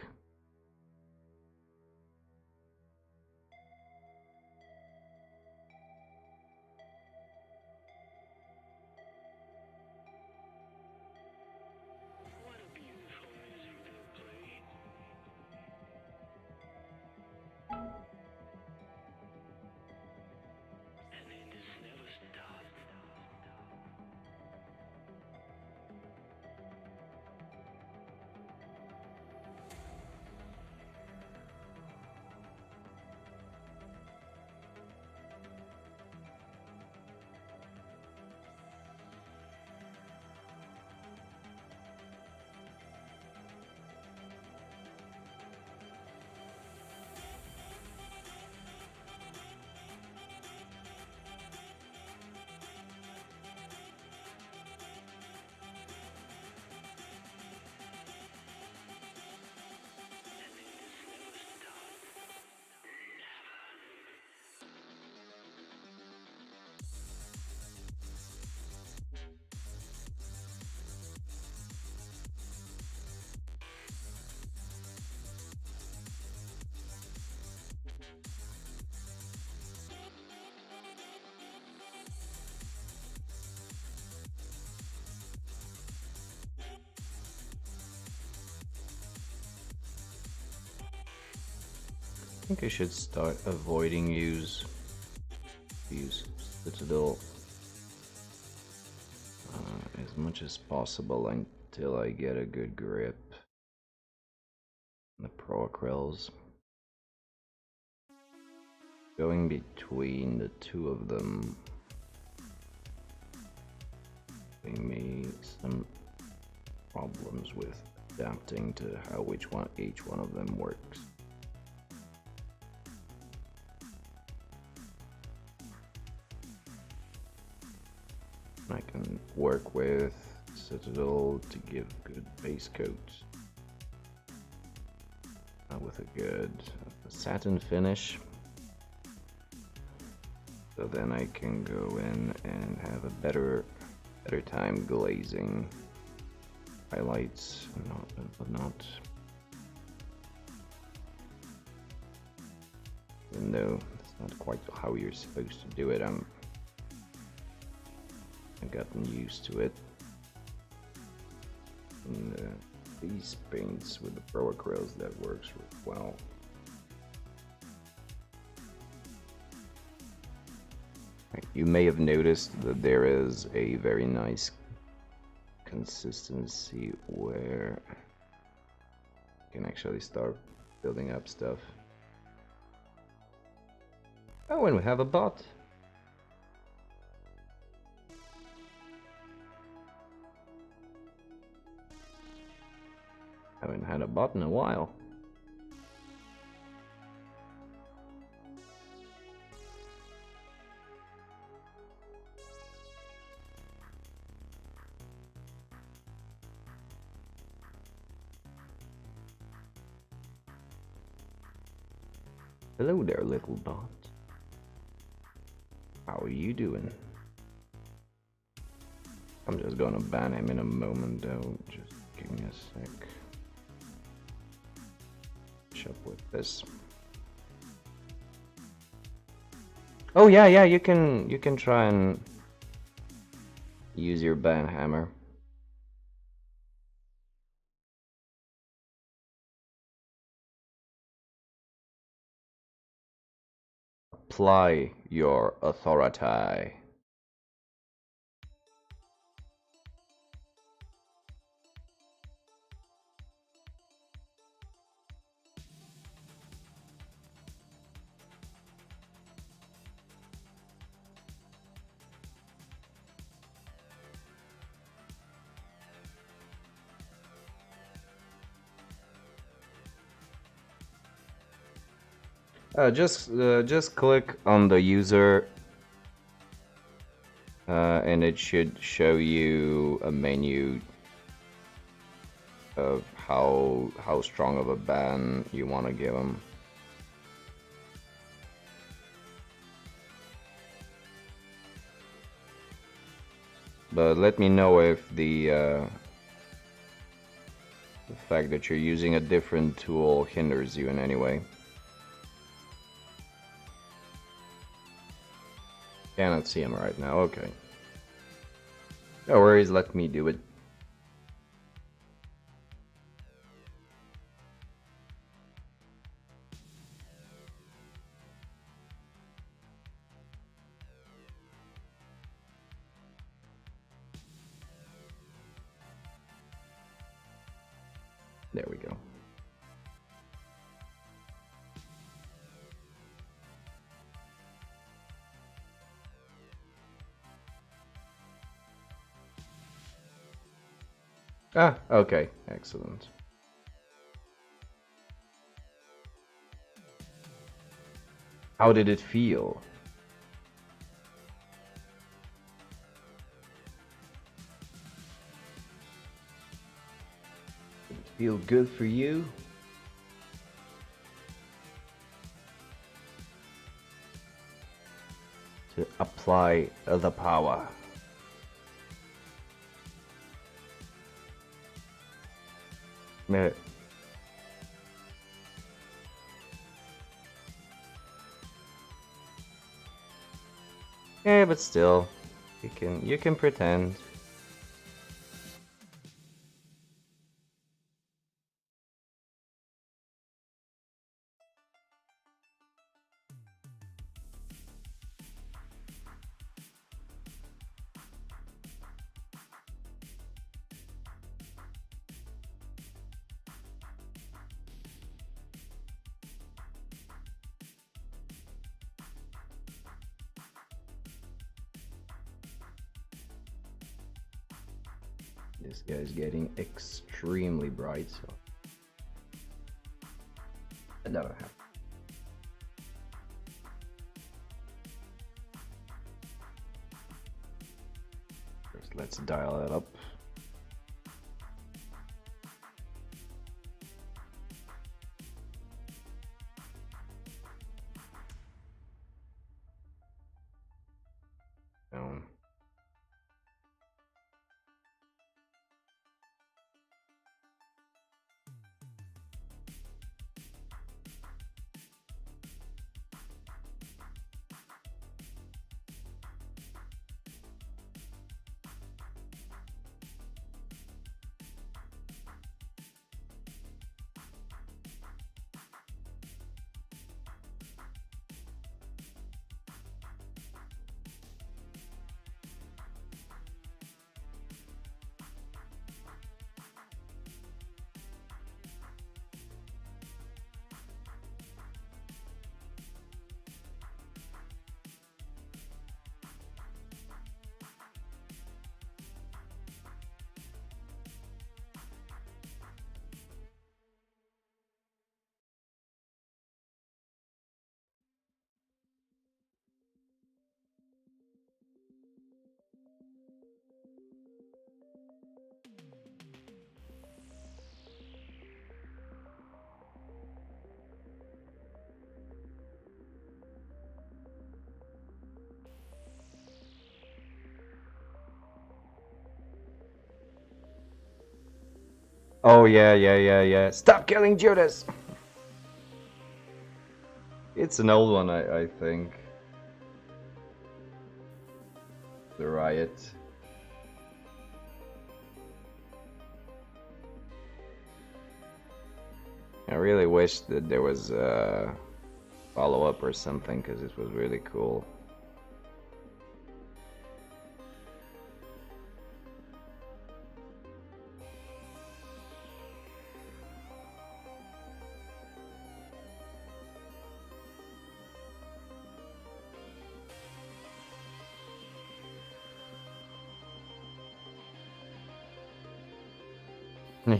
think I should start avoiding use Citadel as much as possible until I get a good grip on the Proacrels. Going between the two of them giving me some problems with adapting to how each one of them works. I can work with Citadel to give good base coats with a good satin finish. So then I can go in and have a better time glazing highlights and whatnot. Even though it's not quite how you're supposed to do it, I've gotten used to it. And these paints with the Pro Acryls, that works really well. You may have noticed that there is a very nice consistency where you can actually start building up stuff. Oh, and we have a bot. Haven't had a bot in a while. Hello there, little bot. How are you doing? I'm just gonna ban him in a moment though. Just give me a sec. Catch up with this. Oh yeah, you can try and use your ban hammer. Apply your authority. Just click on the user, and it should show you a menu of how strong of a ban you want to give them. But let me know if the fact that you're using a different tool hinders you in any way. Cannot see him right now, okay. No worries, let me do it. There we go. Ah, okay, excellent. How did it feel? Did it feel good for you? To apply the power. Yeah. Yeah, but still, you can pretend. This guy's getting extremely bright, so that never happened. First, let's dial it up. Down. Oh yeah. Stop killing Judas! It's an old one, I think. The riot. I really wish that there was a follow-up or something, because this was really cool.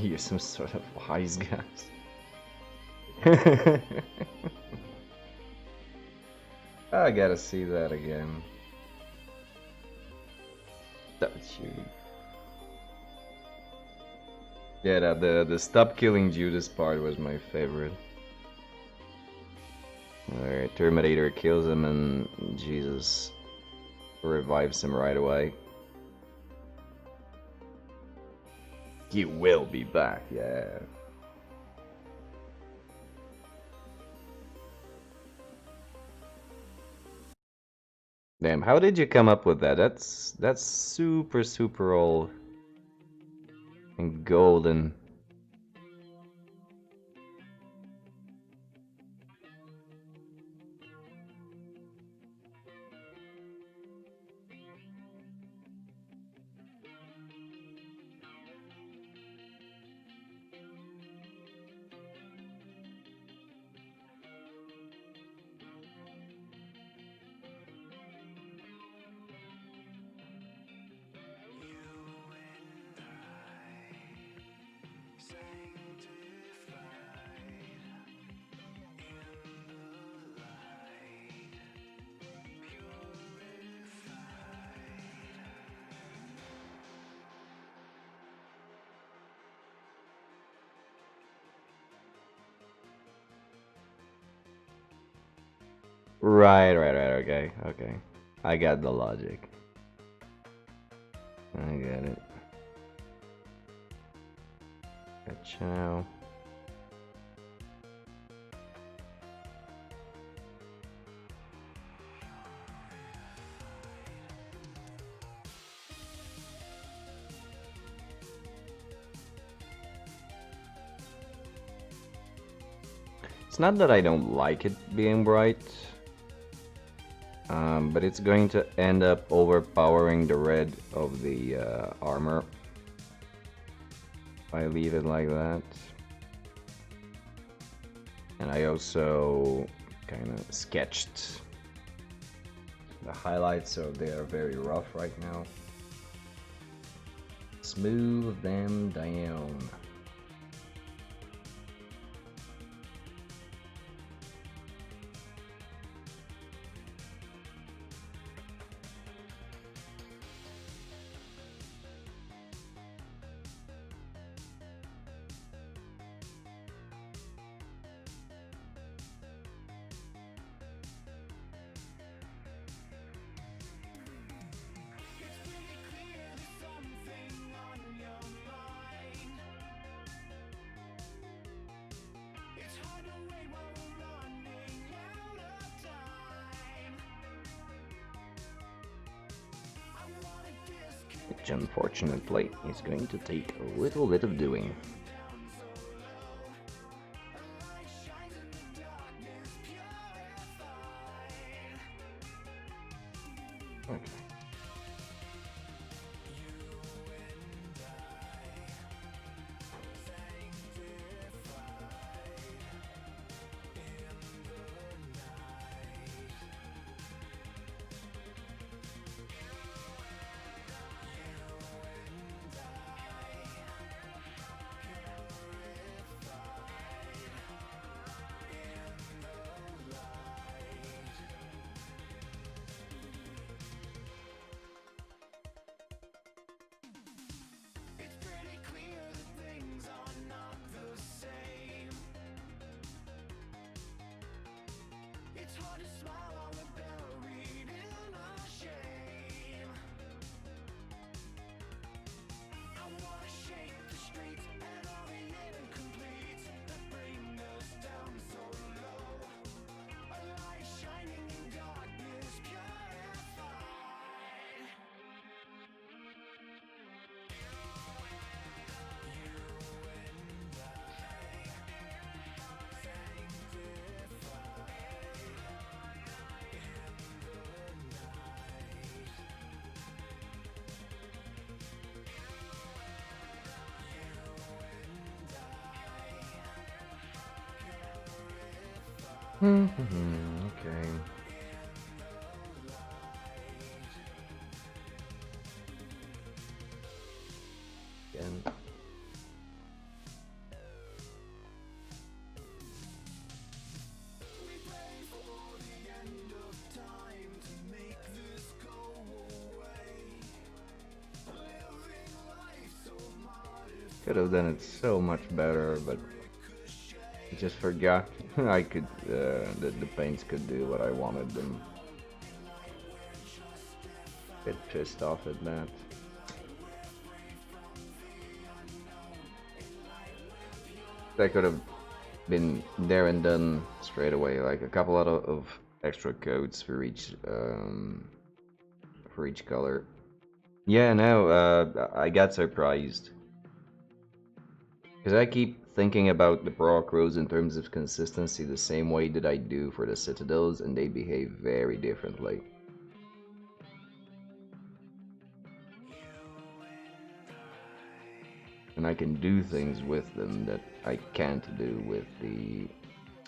You're some sort of wise guys. I gotta see that again. That's you. Yeah, the stop killing Judas part was my favorite. Where Terminator kills him and Jesus revives him right away. He will be back, yeah. Damn, how did you come up with that? That's super old and golden. Right, okay. I got the logic. I get it. Ciao. It's not that I don't like it being bright, but it's going to end up overpowering the red of the armor if I leave it like that. And I also kind of sketched the highlights, so they are very rough right now. smooth them down. Which unfortunately is going to take a little bit of doing. Okay. Okay. Again. Could have done it so much better, but I just forgot I could that the paints could do what I wanted them. Bit pissed off at that. That could have been there and done straight away, like a couple of extra coats for each color. Yeah, no, I got surprised. Because I keep thinking about the Brock rows in terms of consistency the same way that I do for the Citadels, and they behave very differently. And I can do things with them that I can't do with the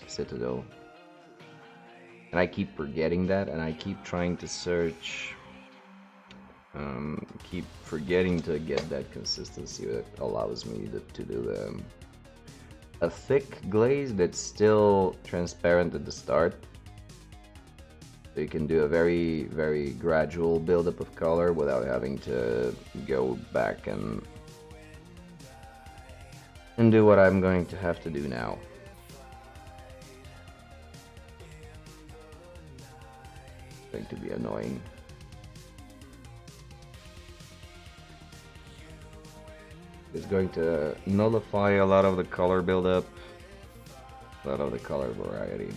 Citadel. And I keep forgetting that, and I keep trying to search, keep forgetting to get that consistency that allows me to do a thick glaze that's still transparent at the start. So you can do a very, very gradual buildup of color without having to go back and do what I'm going to have to do now. It's going to be annoying. It's going to nullify a lot of the color buildup, a lot of the color variety.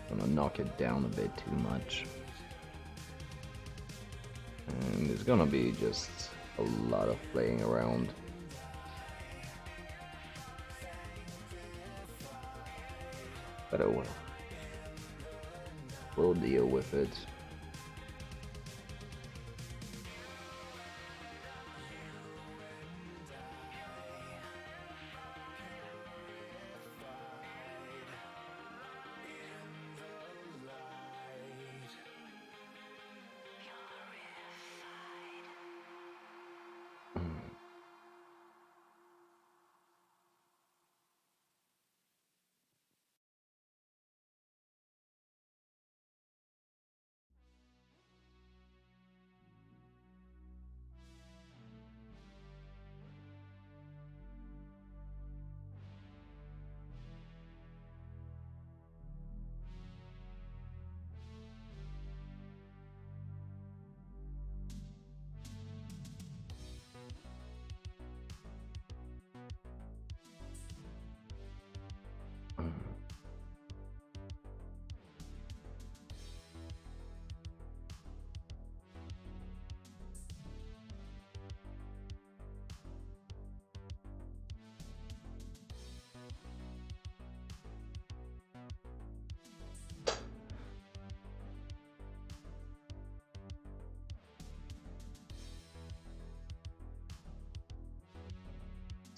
I'm gonna knock it down a bit too much. And it's gonna be just a lot of playing around. But oh well. We'll deal with it.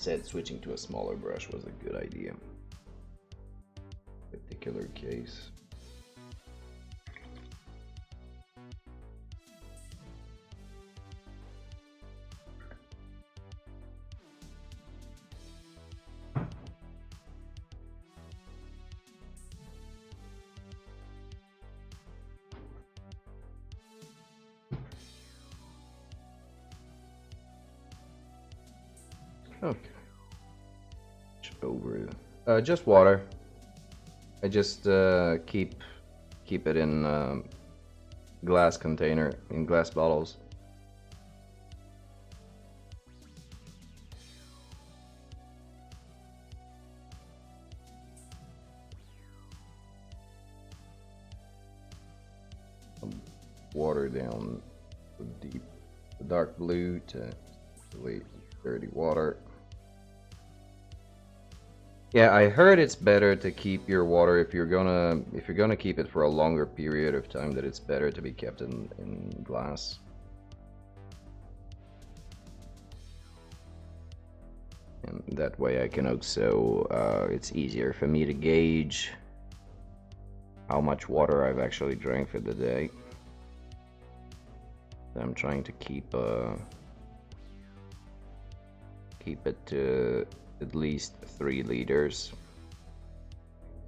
said switching to a smaller brush was a good idea. Particular case. Okay. Over. Just water. I just keep it in glass container, in glass bottles. Water down the dark blue to really dirty water. Yeah, I heard it's better to keep your water if you're gonna keep it for a longer period of time, that it's better to be kept in glass. And that way I can also it's easier for me to gauge how much water I've actually drank for the day. I'm trying to keep it to at least 3 liters,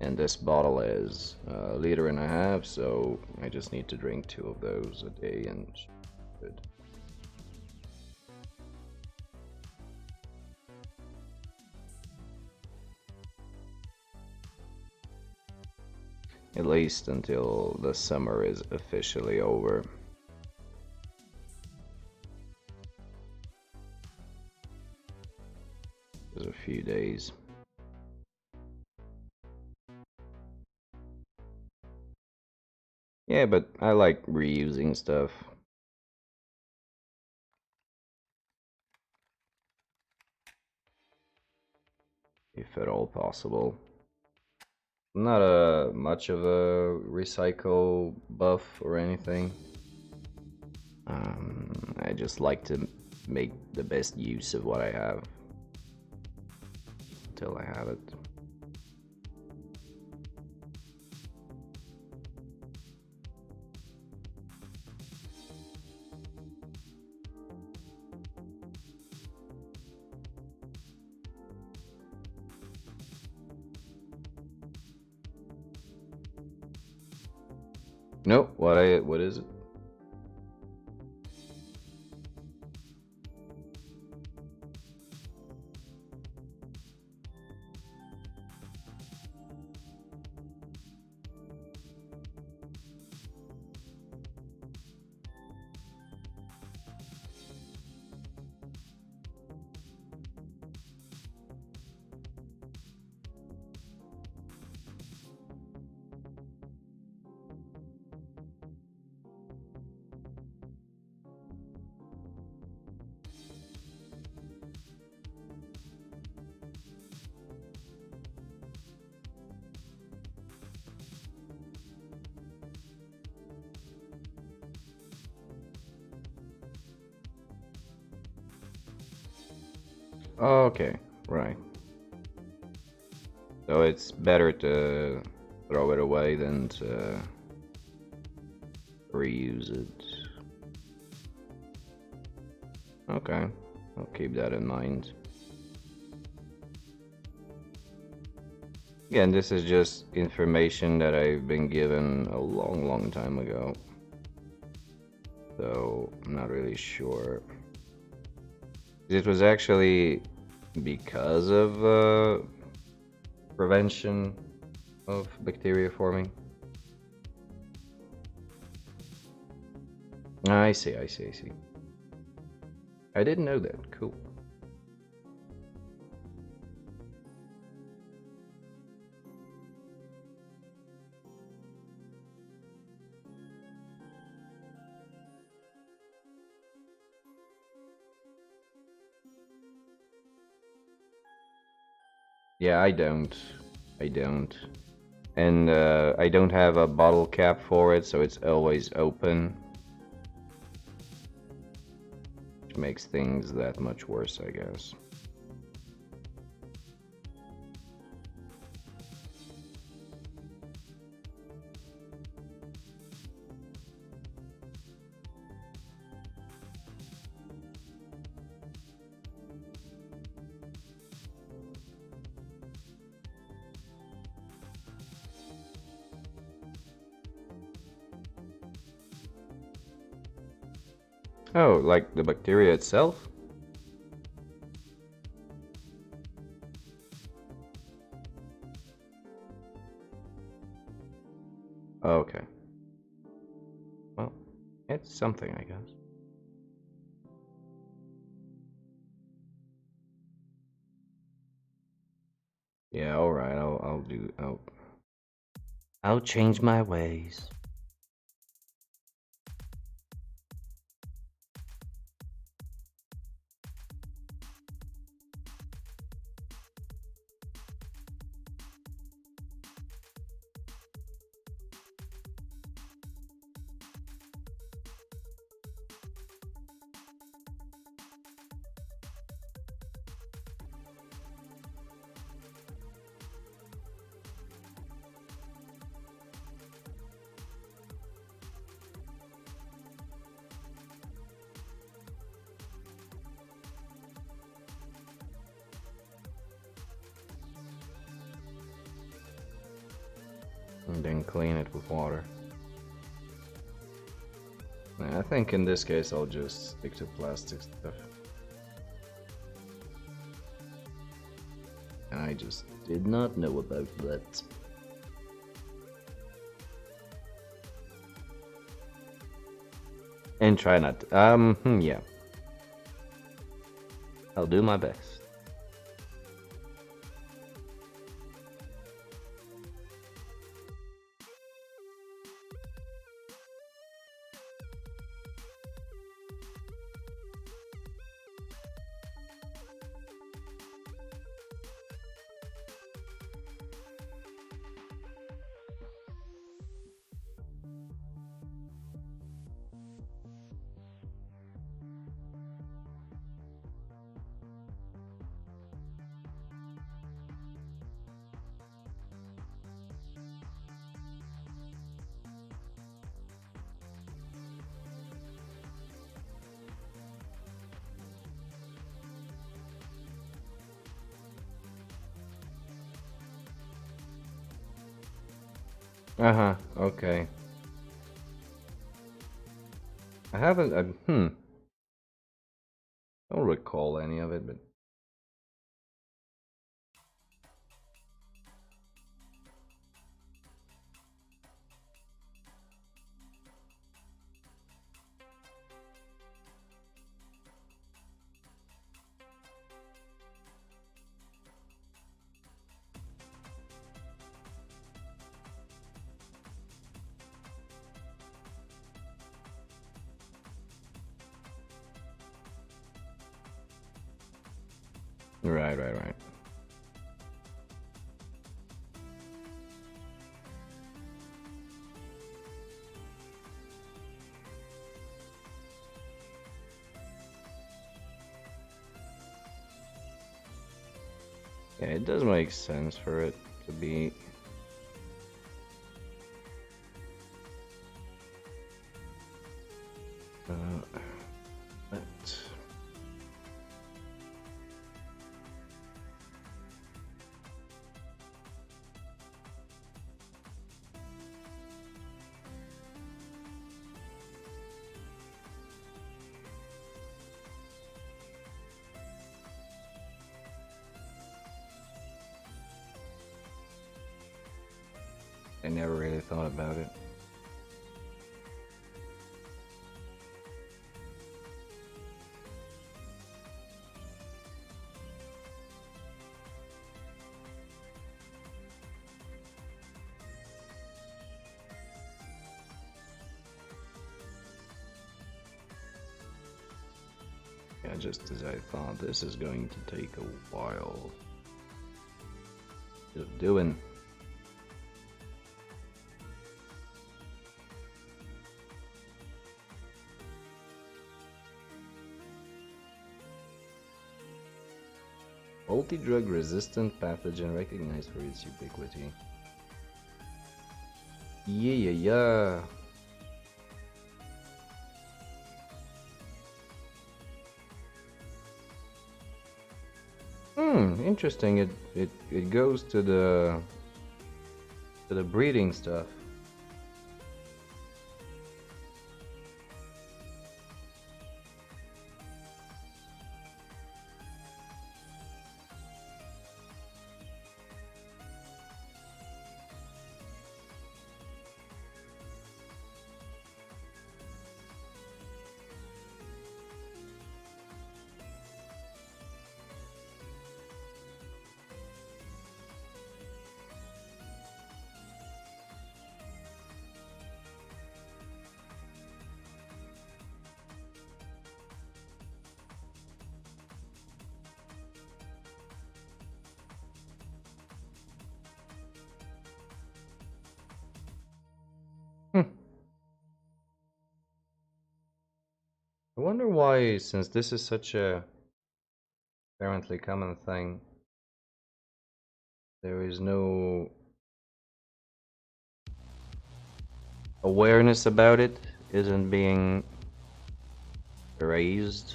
and this bottle is a liter and a half, so I just need to drink 2 of those a day and good. At least until the summer is officially over. A few days. Yeah, but I like reusing stuff. If at all possible. I'm not much of a recycle buff or anything. I just like to make the best use of what I have. Till I have it. Nope, what is it? Okay, right. So it's better to throw it away than to reuse it. Okay, I'll keep that in mind. Again, this is just information that I've been given a long time ago. So, I'm not really sure. It was actually because of prevention of bacteria forming. I see. I didn't know that. Cool. Yeah, I don't. And I don't have a bottle cap for it, so it's always open. Which makes things that much worse, I guess. Oh, like the bacteria itself? Okay. Well, it's something, I guess. Yeah, alright, I'll change my ways. And then clean it with water. I think in this case I'll just stick to plastic stuff. I just did not know about that. And try not to, yeah. I'll do my best. Uh-huh, okay. I haven't, don't recall any of it, but... Right. Yeah, it does make sense for it to be... but... I never really thought about it. Yeah, just as I thought, this is going to take a while of doing. Multi-drug resistant pathogen recognized for its ubiquity. Yeah. Interesting. It goes to the breeding stuff. wonder why, since this is such a apparently common thing, there is no awareness about it, isn't being raised.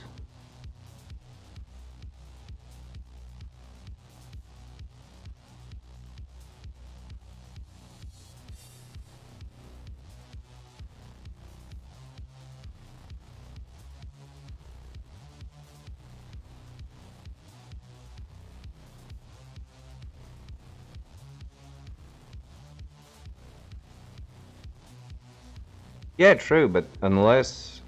Yeah, true, but unless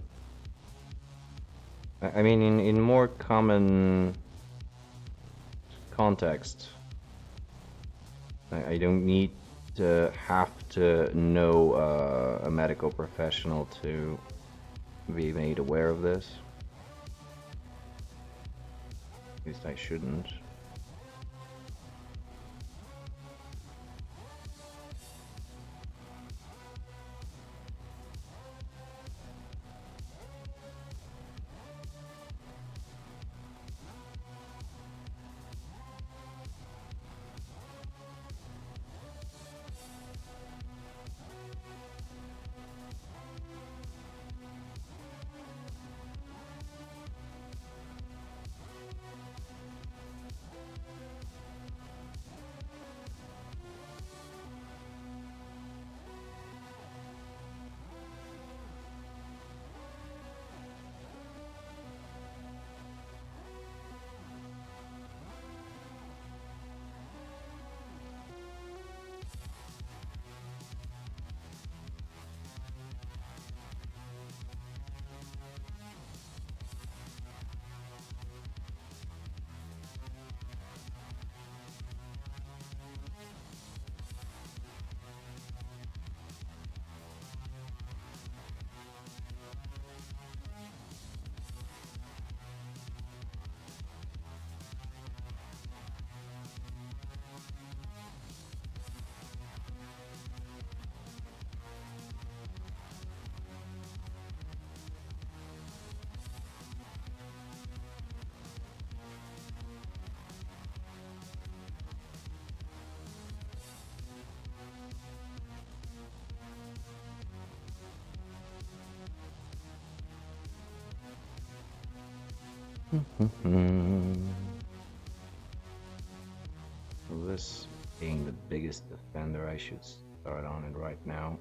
I mean in more common context, I don't need to have to know a medical professional to be made aware of this. At least I shouldn't. This being the biggest offender, I should start on it right now.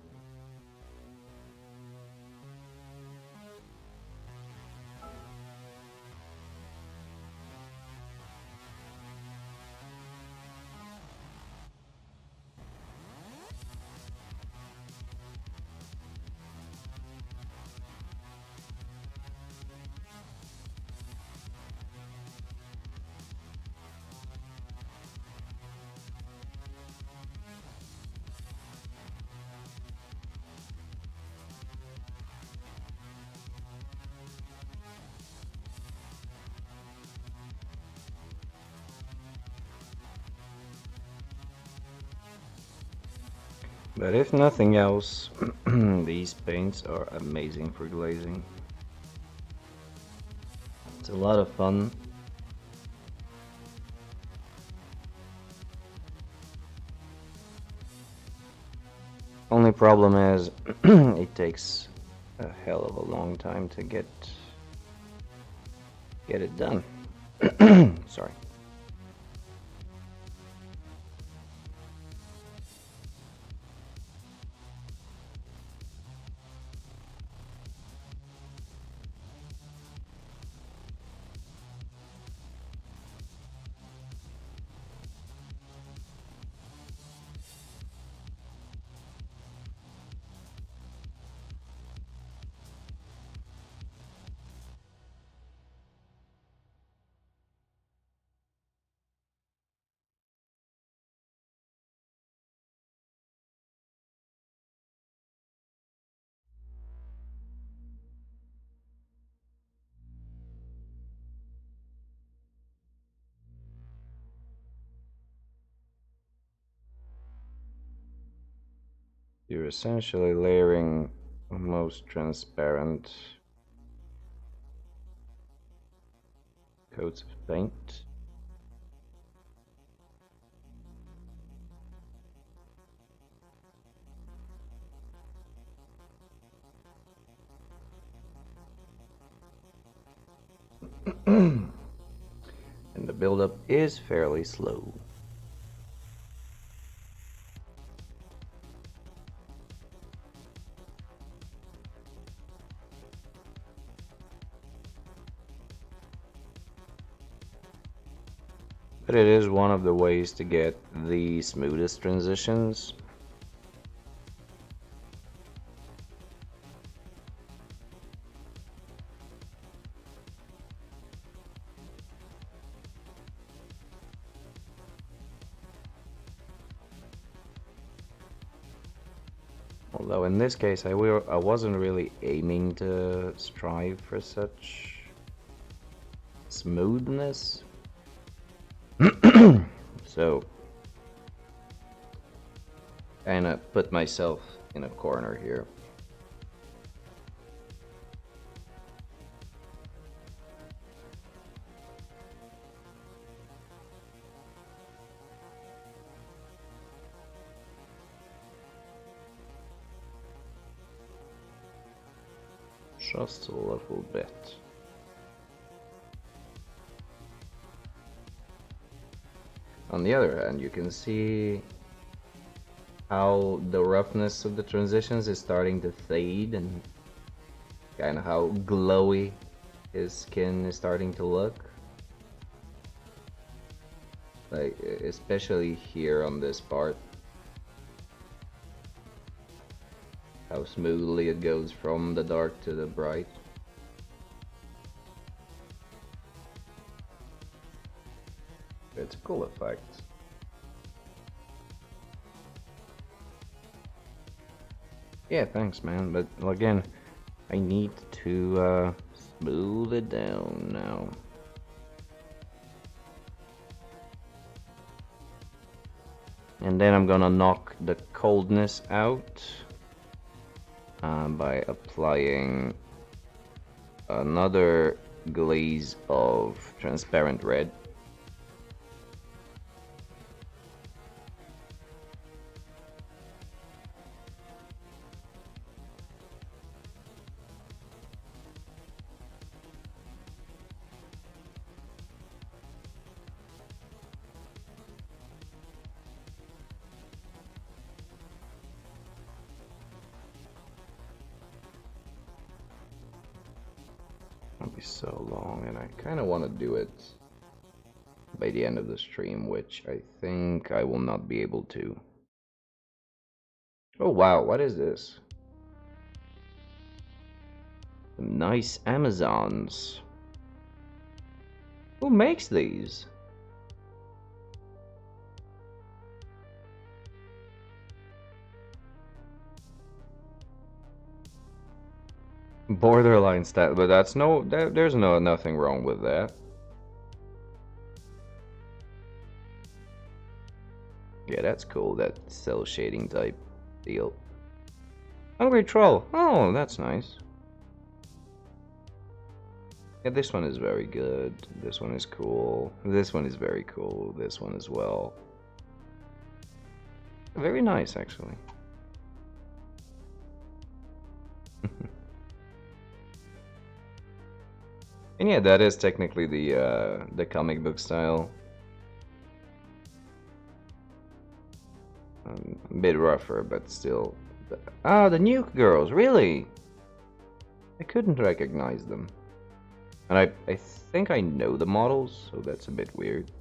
But if nothing else, these paints are amazing for glazing. It's a lot of fun. Only problem is it takes a hell of a long time to get it done. Sorry. You're essentially layering most transparent coats of paint. And the buildup is fairly slow. But it is one of the ways to get the smoothest transitions. Although in this case I wasn't really aiming to strive for such smoothness. So kinda put myself in a corner here. Just a little bit. On the other hand, you can see how the roughness of the transitions is starting to fade and kind of how glowy his skin is starting to look. Like, especially here on this part. How smoothly it goes from the dark to the bright. It's a cool effect. Yeah, thanks, man. But again, I need to smooth it down now. And then I'm gonna knock the coldness out by applying another glaze of transparent red. Be so long, and I kind of want to do it by the end of the stream, which I think I will not be able to. Oh wow, what is this? Some nice Amazons. Who makes these? Borderline stat, but that's there's nothing wrong with that. Yeah, that's cool, that cell shading type deal. Hungry Troll. Oh, that's nice. Yeah, this one is very good. This one is cool. This one is very cool. This one as well. Very nice, actually. And yeah, that is technically the comic book style. A bit rougher, but still. Ah, the Nuke Girls, really? I couldn't recognize them. And I think I know the models, so that's a bit weird.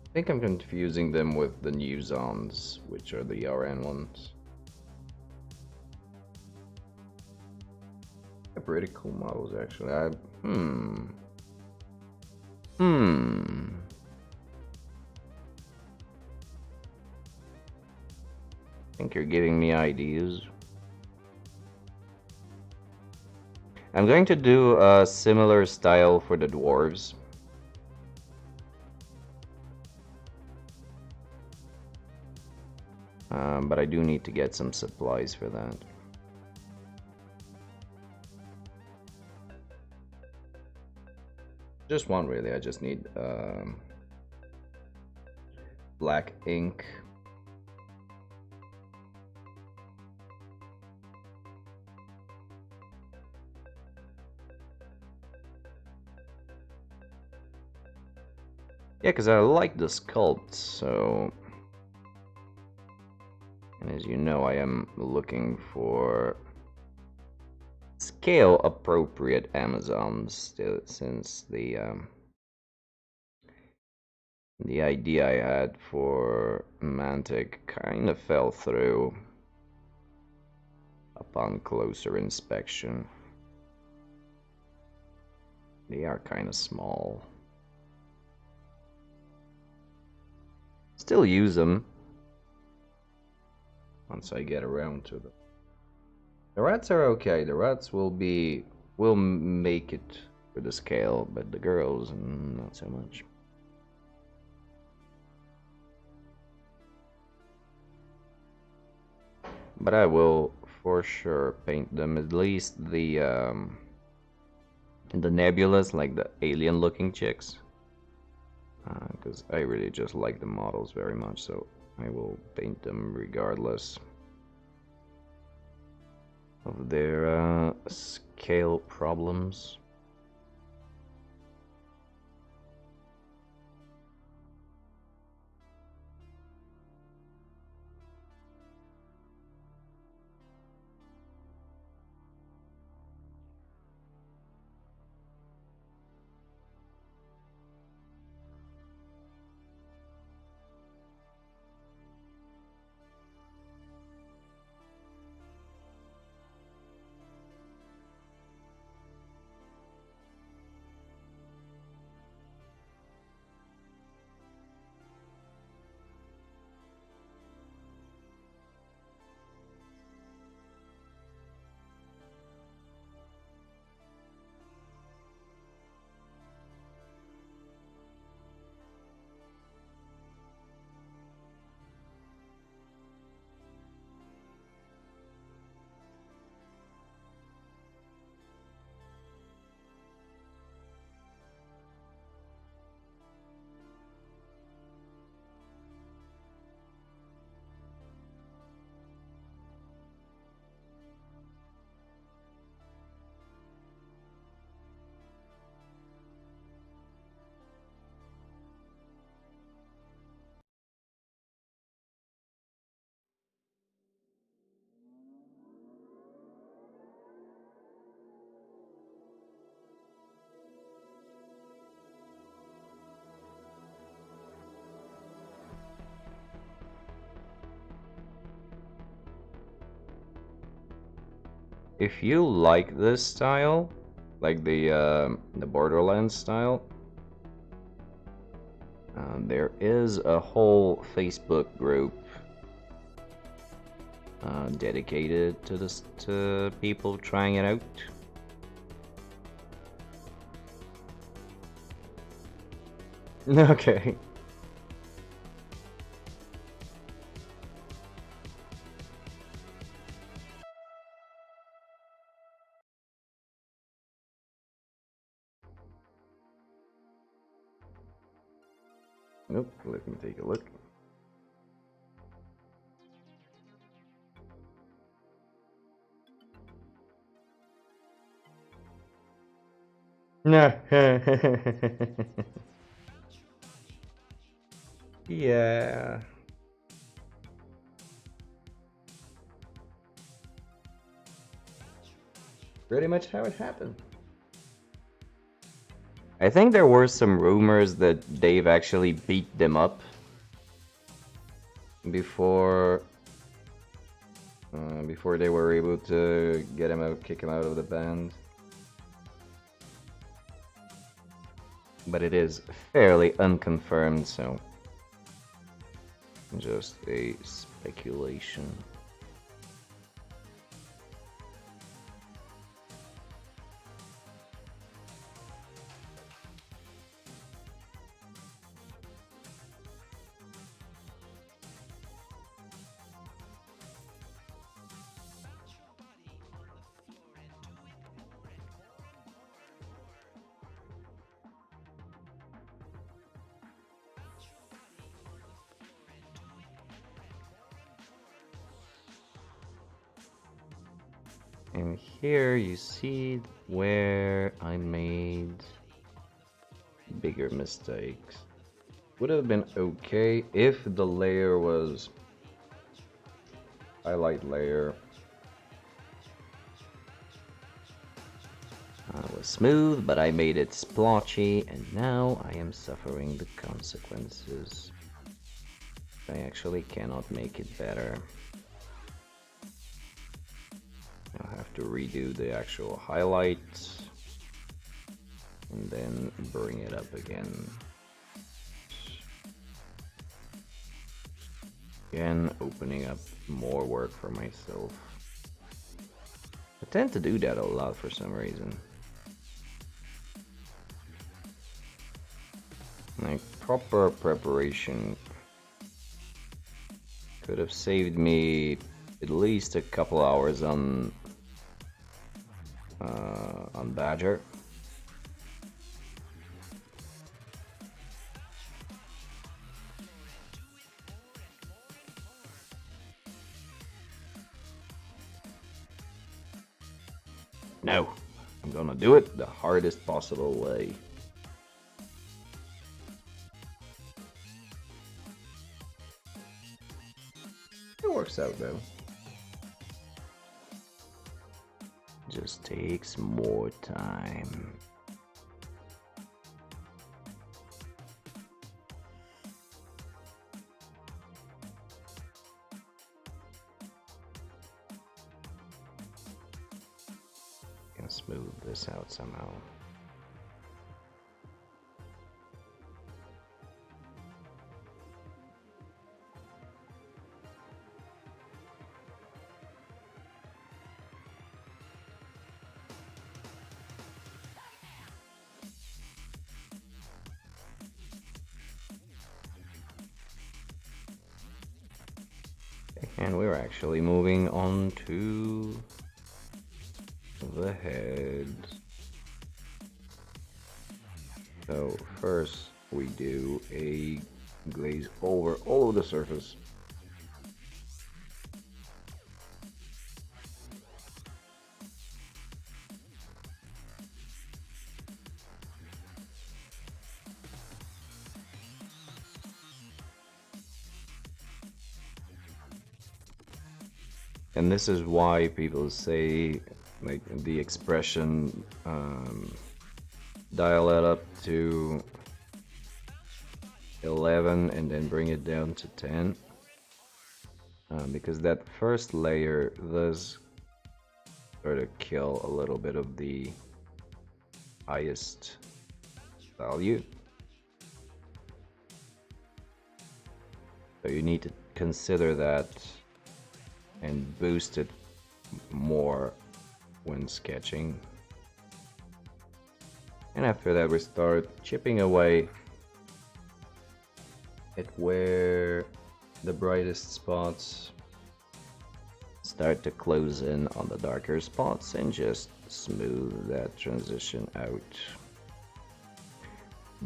I think I'm confusing them with the new Zons, which are the RN ones. They're pretty cool models, actually. I think you're giving me ideas. I'm going to do a similar style for the dwarves. but I do need to get some supplies for that. Just one really, I just need black ink. Yeah, because I like the sculpt, so... And as you know, I am looking for scale-appropriate Amazons, since the idea I had for Mantic kind of fell through upon closer inspection. They are kind of small. Still use them once I get around to them. The rats are okay. The rats will make it for the scale, but the girls, not so much. But I will for sure paint them, at least the nebulas, like the alien-looking chicks, because I really just like the models very much, so I will paint them regardless of their scale problems. If you like this style, like the Borderlands style, there is a whole Facebook group dedicated to this, to people trying it out. Okay. Nope, let me take a look. No. Yeah. Pretty much how it happened. I think there were some rumors that Dave actually beat them up before before they were able to get him out, kick him out of the band. But it is fairly unconfirmed, so just a speculation. And here you see where I made bigger mistakes. Would have been okay if the layer was highlight layer was smooth, but I made it splotchy, and now I am suffering the consequences. I actually cannot make it better. I'll have to redo the actual highlights and then bring it up again. Again, opening up more work for myself. I tend to do that a lot for some reason. Like, proper preparation could have saved me at least a couple hours on Badger. No, I'm gonna do it the hardest possible way. It works out though. Just takes more time. Can smooth this out somehow. And we're actually moving on to the head. So first we do a glaze over all of the surface. And this is why people say, like, the expression, dial it up to 11 and then bring it down to 10. Because that first layer does sort of kill a little bit of the highest value. So you need to consider that and boost it more when sketching. And after that we start chipping away at where the brightest spots start to close in on the darker spots and just smooth that transition out,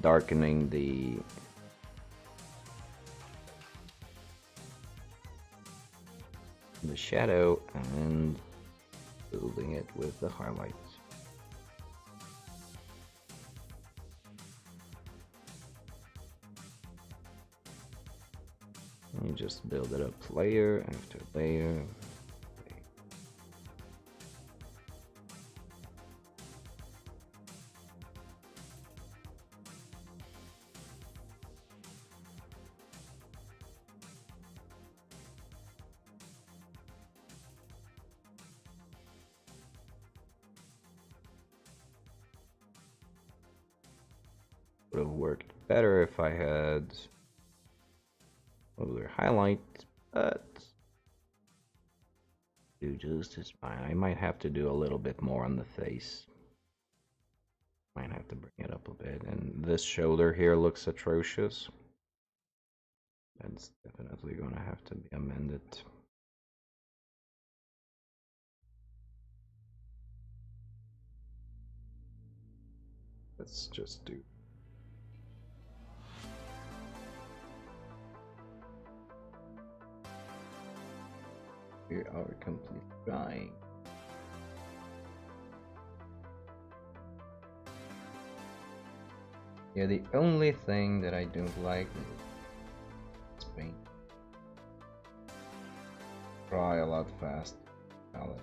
darkening the shadow and building it with the highlights. And you just build it up layer after layer. Would have worked better if I had other highlight, but do just as fine. I might have to do a little bit more on the face. Might have to bring it up a bit, and this shoulder here looks atrocious. That's definitely gonna have to be amended. Let's just do. We are completely drying. Yeah, the only thing that I don't like is paint. Dry a lot fast. Palette.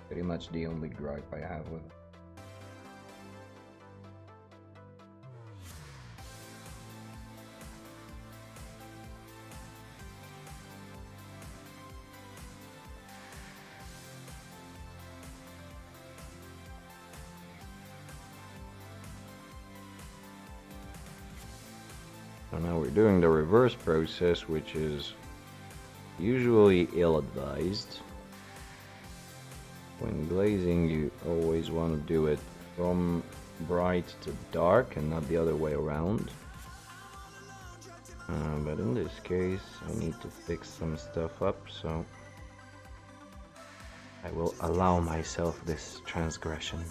Pretty much the only gripe I have with it. So now we're doing the reverse process, which is usually ill-advised. When glazing, you always want to do it from bright to dark and not the other way around. But in this case, I need to fix some stuff up, so I will allow myself this transgression.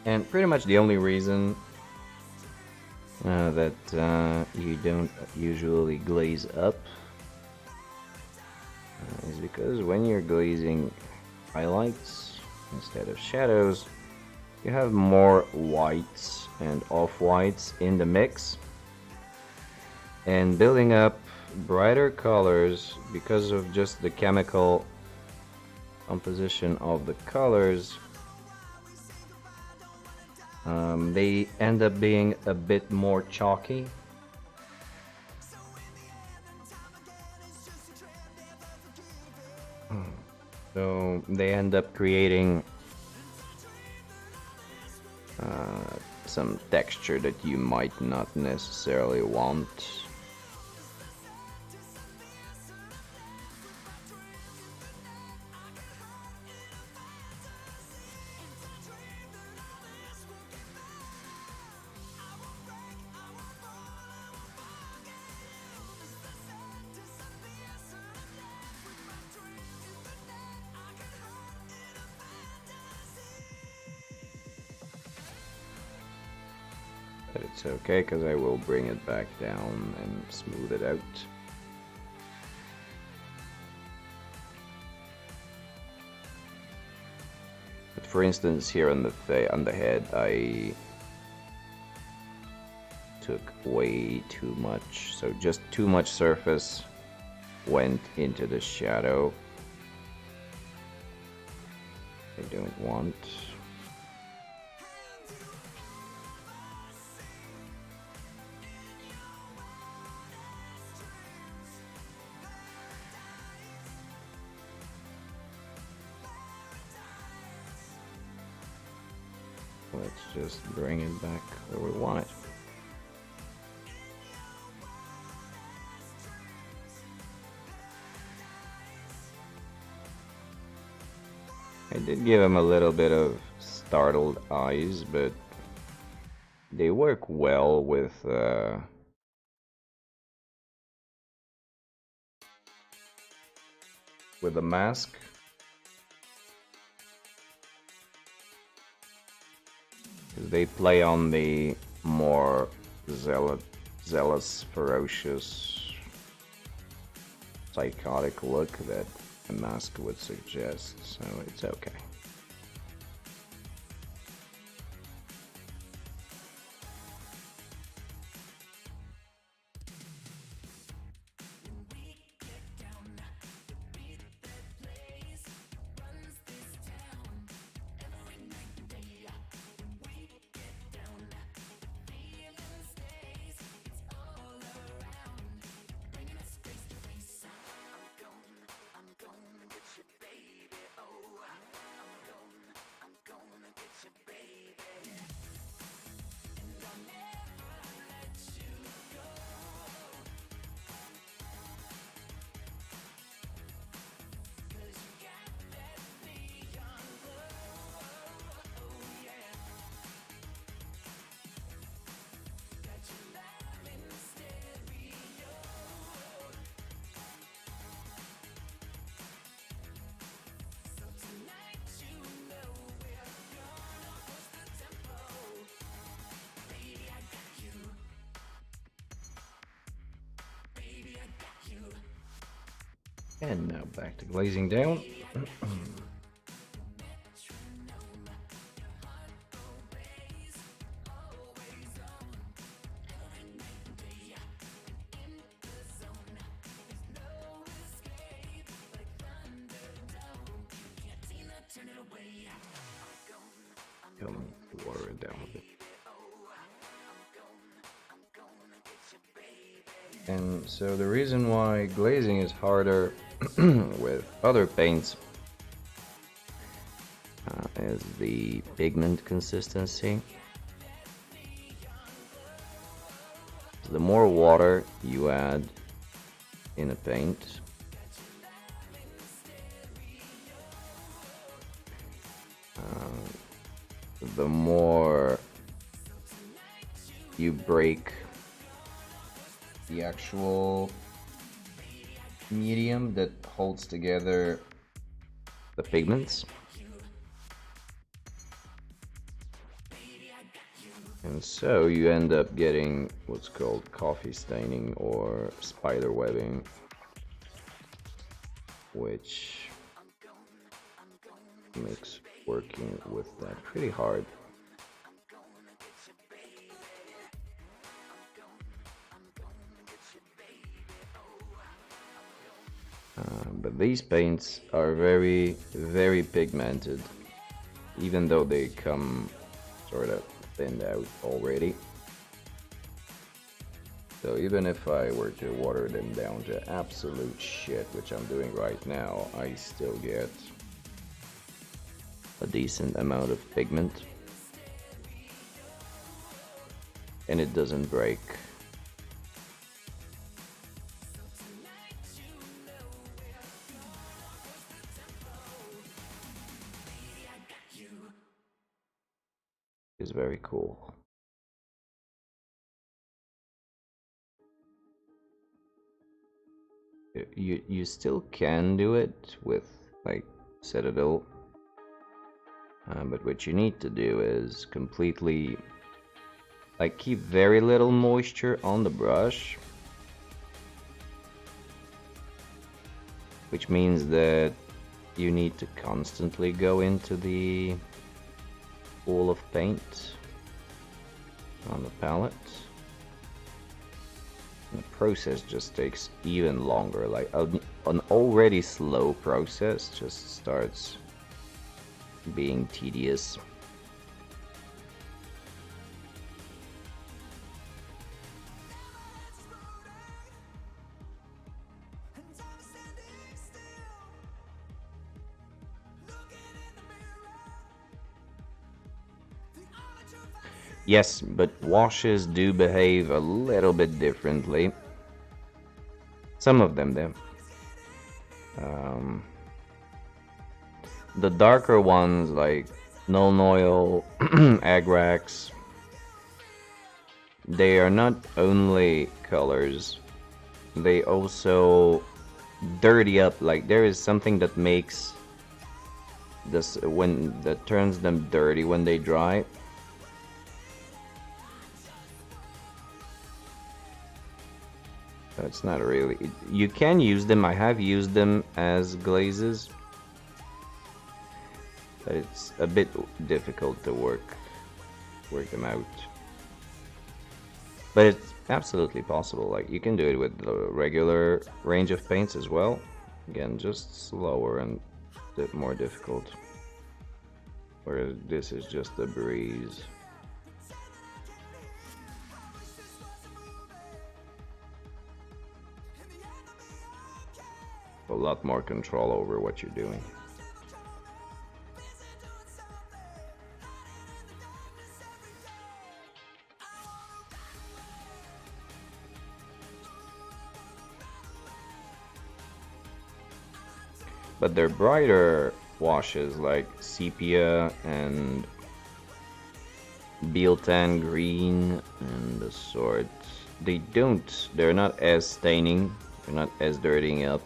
And pretty much the only reason that you don't usually glaze up is because when you're glazing highlights instead of shadows, you have more whites and off-whites in the mix, and building up brighter colors because of just the chemical composition of the colors. They end up being a bit more chalky. So they end up creating some texture that you might not necessarily want. But it's okay, because I will bring it back down and smooth it out. But for instance, here on the head, I took way too much, so just too much surface went into the shadow. I don't want. Let's just bring it back where we want it. I did give him a little bit of startled eyes, but they work well with the mask. They play on the more zealous, ferocious, psychotic look that a mask would suggest, so it's okay. And now back to glazing down. Come water it down a bit. And so the reason why glazing is harder with other paints is the pigment consistency. The more water you add in a paint, the more you break the actual medium that holds together the pigments. And so you end up getting what's called coffee staining or spider webbing, which makes working with that pretty hard. But these paints are very, very pigmented, even though they come sort of thinned out already. So even if I were to water them down to absolute shit, which I'm doing right now, I still get a decent amount of pigment. And it doesn't break. It's very cool. You still can do it with like Citadel, but what you need to do is completely like keep very little moisture on the brush, which means that you need to constantly go into the pool of paint on the palette. The process just takes even longer. Like an already slow process just starts being tedious. Yes, but washes do behave a little bit differently. Some of them do. The darker ones like Null Oil, Agrax, they are not only colors, they also dirty up. Like there is something that makes this that turns them dirty when they dry. It's not really. You can use them. I have used them as glazes, but it's a bit difficult to work them out. But it's absolutely possible. Like you can do it with the regular range of paints as well. Again, just slower and a bit more difficult. Whereas this is just a breeze. A lot more control over what you're doing. But they're brighter washes like sepia and Bealtan green and the sort. They're not as staining, they're not as dirtying up.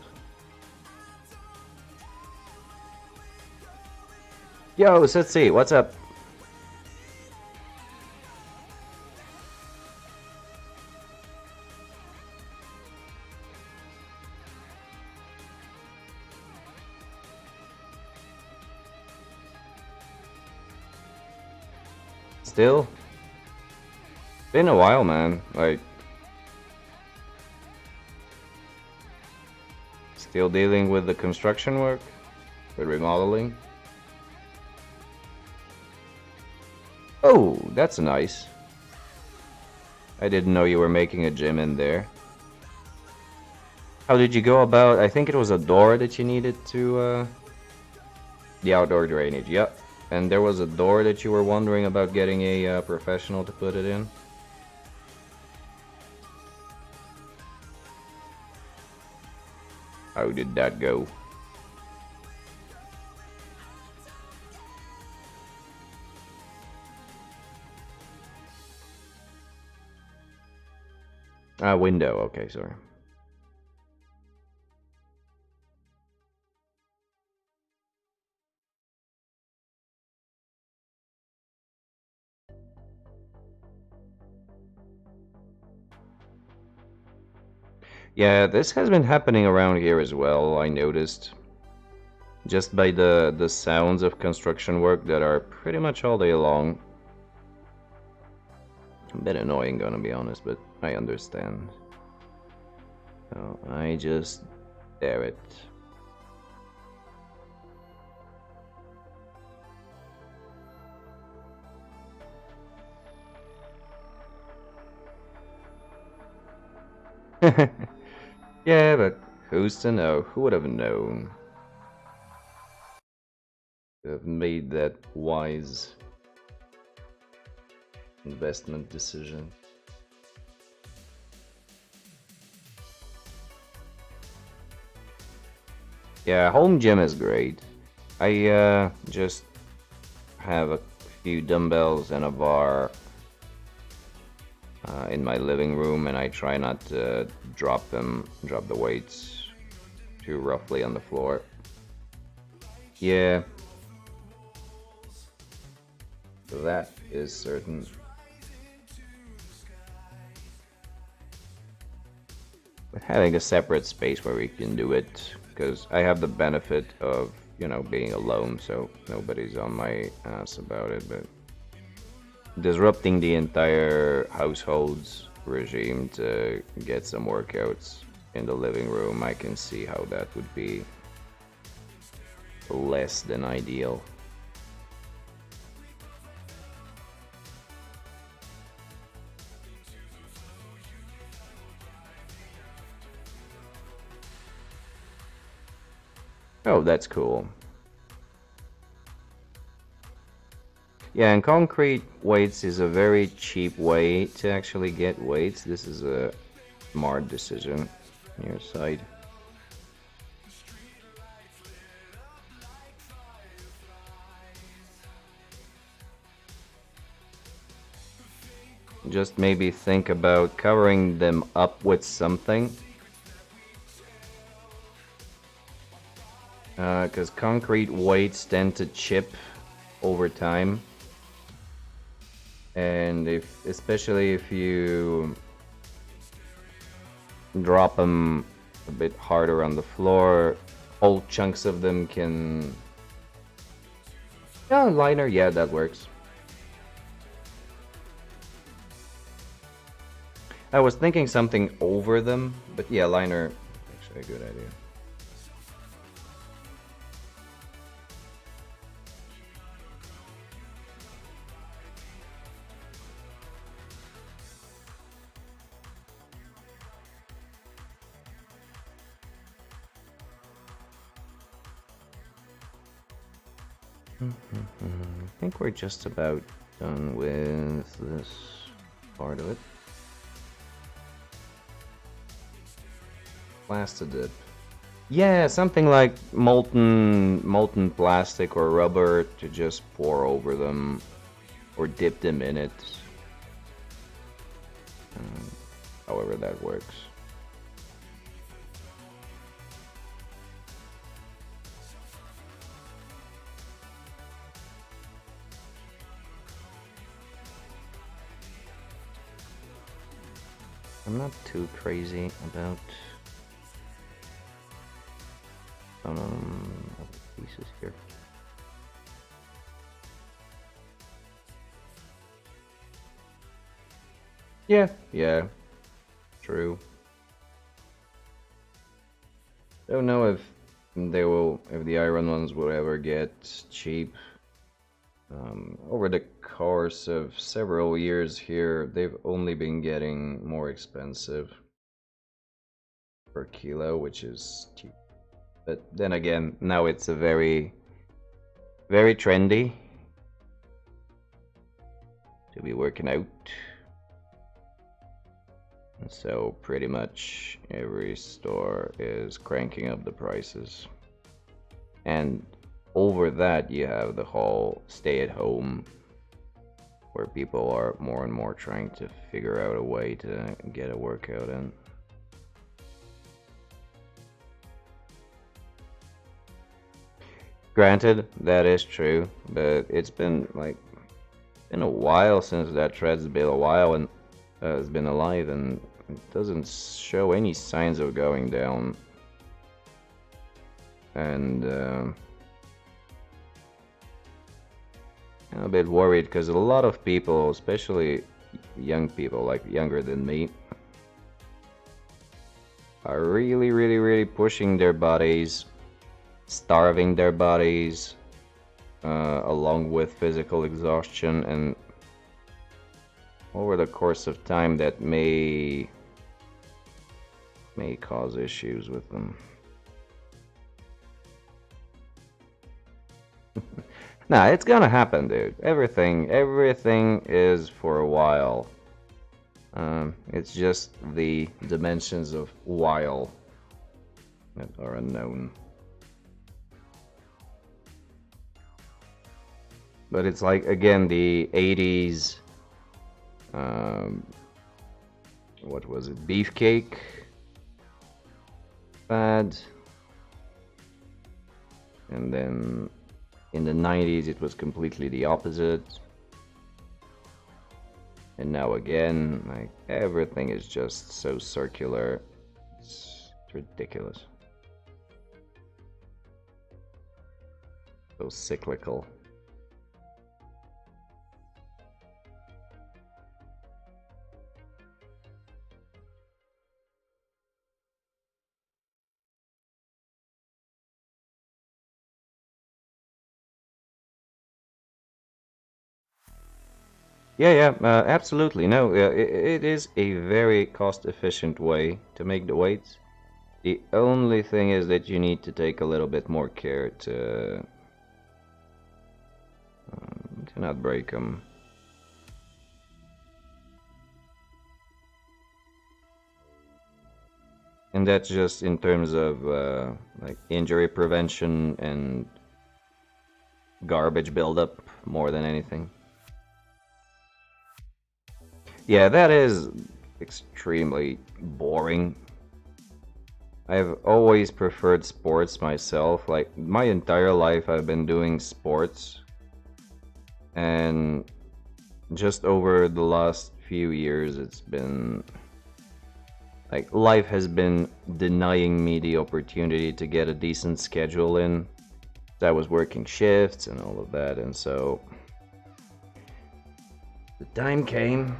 Yo, let's see, what's up? Still, been a while, man. Like, still dealing with the construction work, with remodeling. Oh, that's nice. I didn't know you were making a gym in there. How did you go about? I think it was a door that you needed to, the outdoor drainage, yep. And there was a door that you were wondering about getting a professional to put it in. How did that go? Window, okay, sorry. Yeah, this has been happening around here as well, I noticed. Just by the sounds of construction work that are pretty much all day long. A bit annoying, gonna be honest, but I understand. So I just dare it. Yeah, but who's to know? Who would have known? Have made that wise investment decision. Yeah, home gym is great. I just have a few dumbbells and a bar in my living room, and I try not to drop the weights too roughly on the floor. Yeah, that is certain. But having a separate space where we can do it, because I have the benefit of, you know, being alone, so nobody's on my ass about it, but disrupting the entire household's regime to get some workouts in the living room, I can see how that would be less than ideal. Oh, that's cool. Yeah, and concrete weights is a very cheap way to actually get weights. This is a smart decision on your side. Just maybe think about covering them up with something. Because concrete weights tend to chip over time. And especially if you drop them a bit harder on the floor, whole chunks of them can... Yeah, liner, yeah, that works. I was thinking something over them, but yeah, liner, actually a good idea. I think we're just about done with this part of it. Plastidip. Yeah, something like molten plastic or rubber to just pour over them or dip them in it. However that works. I'm not too crazy about other pieces here. Yeah, true. Don't know if the iron ones will ever get cheap. Over the course of several years here, they've only been getting more expensive per kilo, which is cheap. But then again, now it's a very trendy to be working out. And so pretty much every store is cranking up the prices. And over that, you have the whole stay at home, where people are more and more trying to figure out a way to get a workout in. Granted, that is true, but it's been a while since that thread's been a while and has been alive, and it doesn't show any signs of going down. And I'm a bit worried because a lot of people, especially young people, like younger than me, are really pushing their bodies, starving their bodies, along with physical exhaustion, and over the course of time that may cause issues with them. Nah, it's gonna happen, dude. Everything is for a while. It's just the dimensions of while that are unknown. But it's like, again, the 80s, what was it, beefcake fad, and then in the 90s it was completely the opposite, and now again, like, everything is just so circular. It's ridiculous, so cyclical. Yeah, absolutely. No, it is a very cost-efficient way to make the weights. The only thing is that you need to take a little bit more care to not break them. And that's just in terms of like injury prevention and garbage buildup more than anything. Yeah, that is extremely boring. I've always preferred sports myself. Like, my entire life I've been doing sports, and just over the last few years it's been like life has been denying me the opportunity to get a decent schedule in. I was working shifts and all of that, and so the time came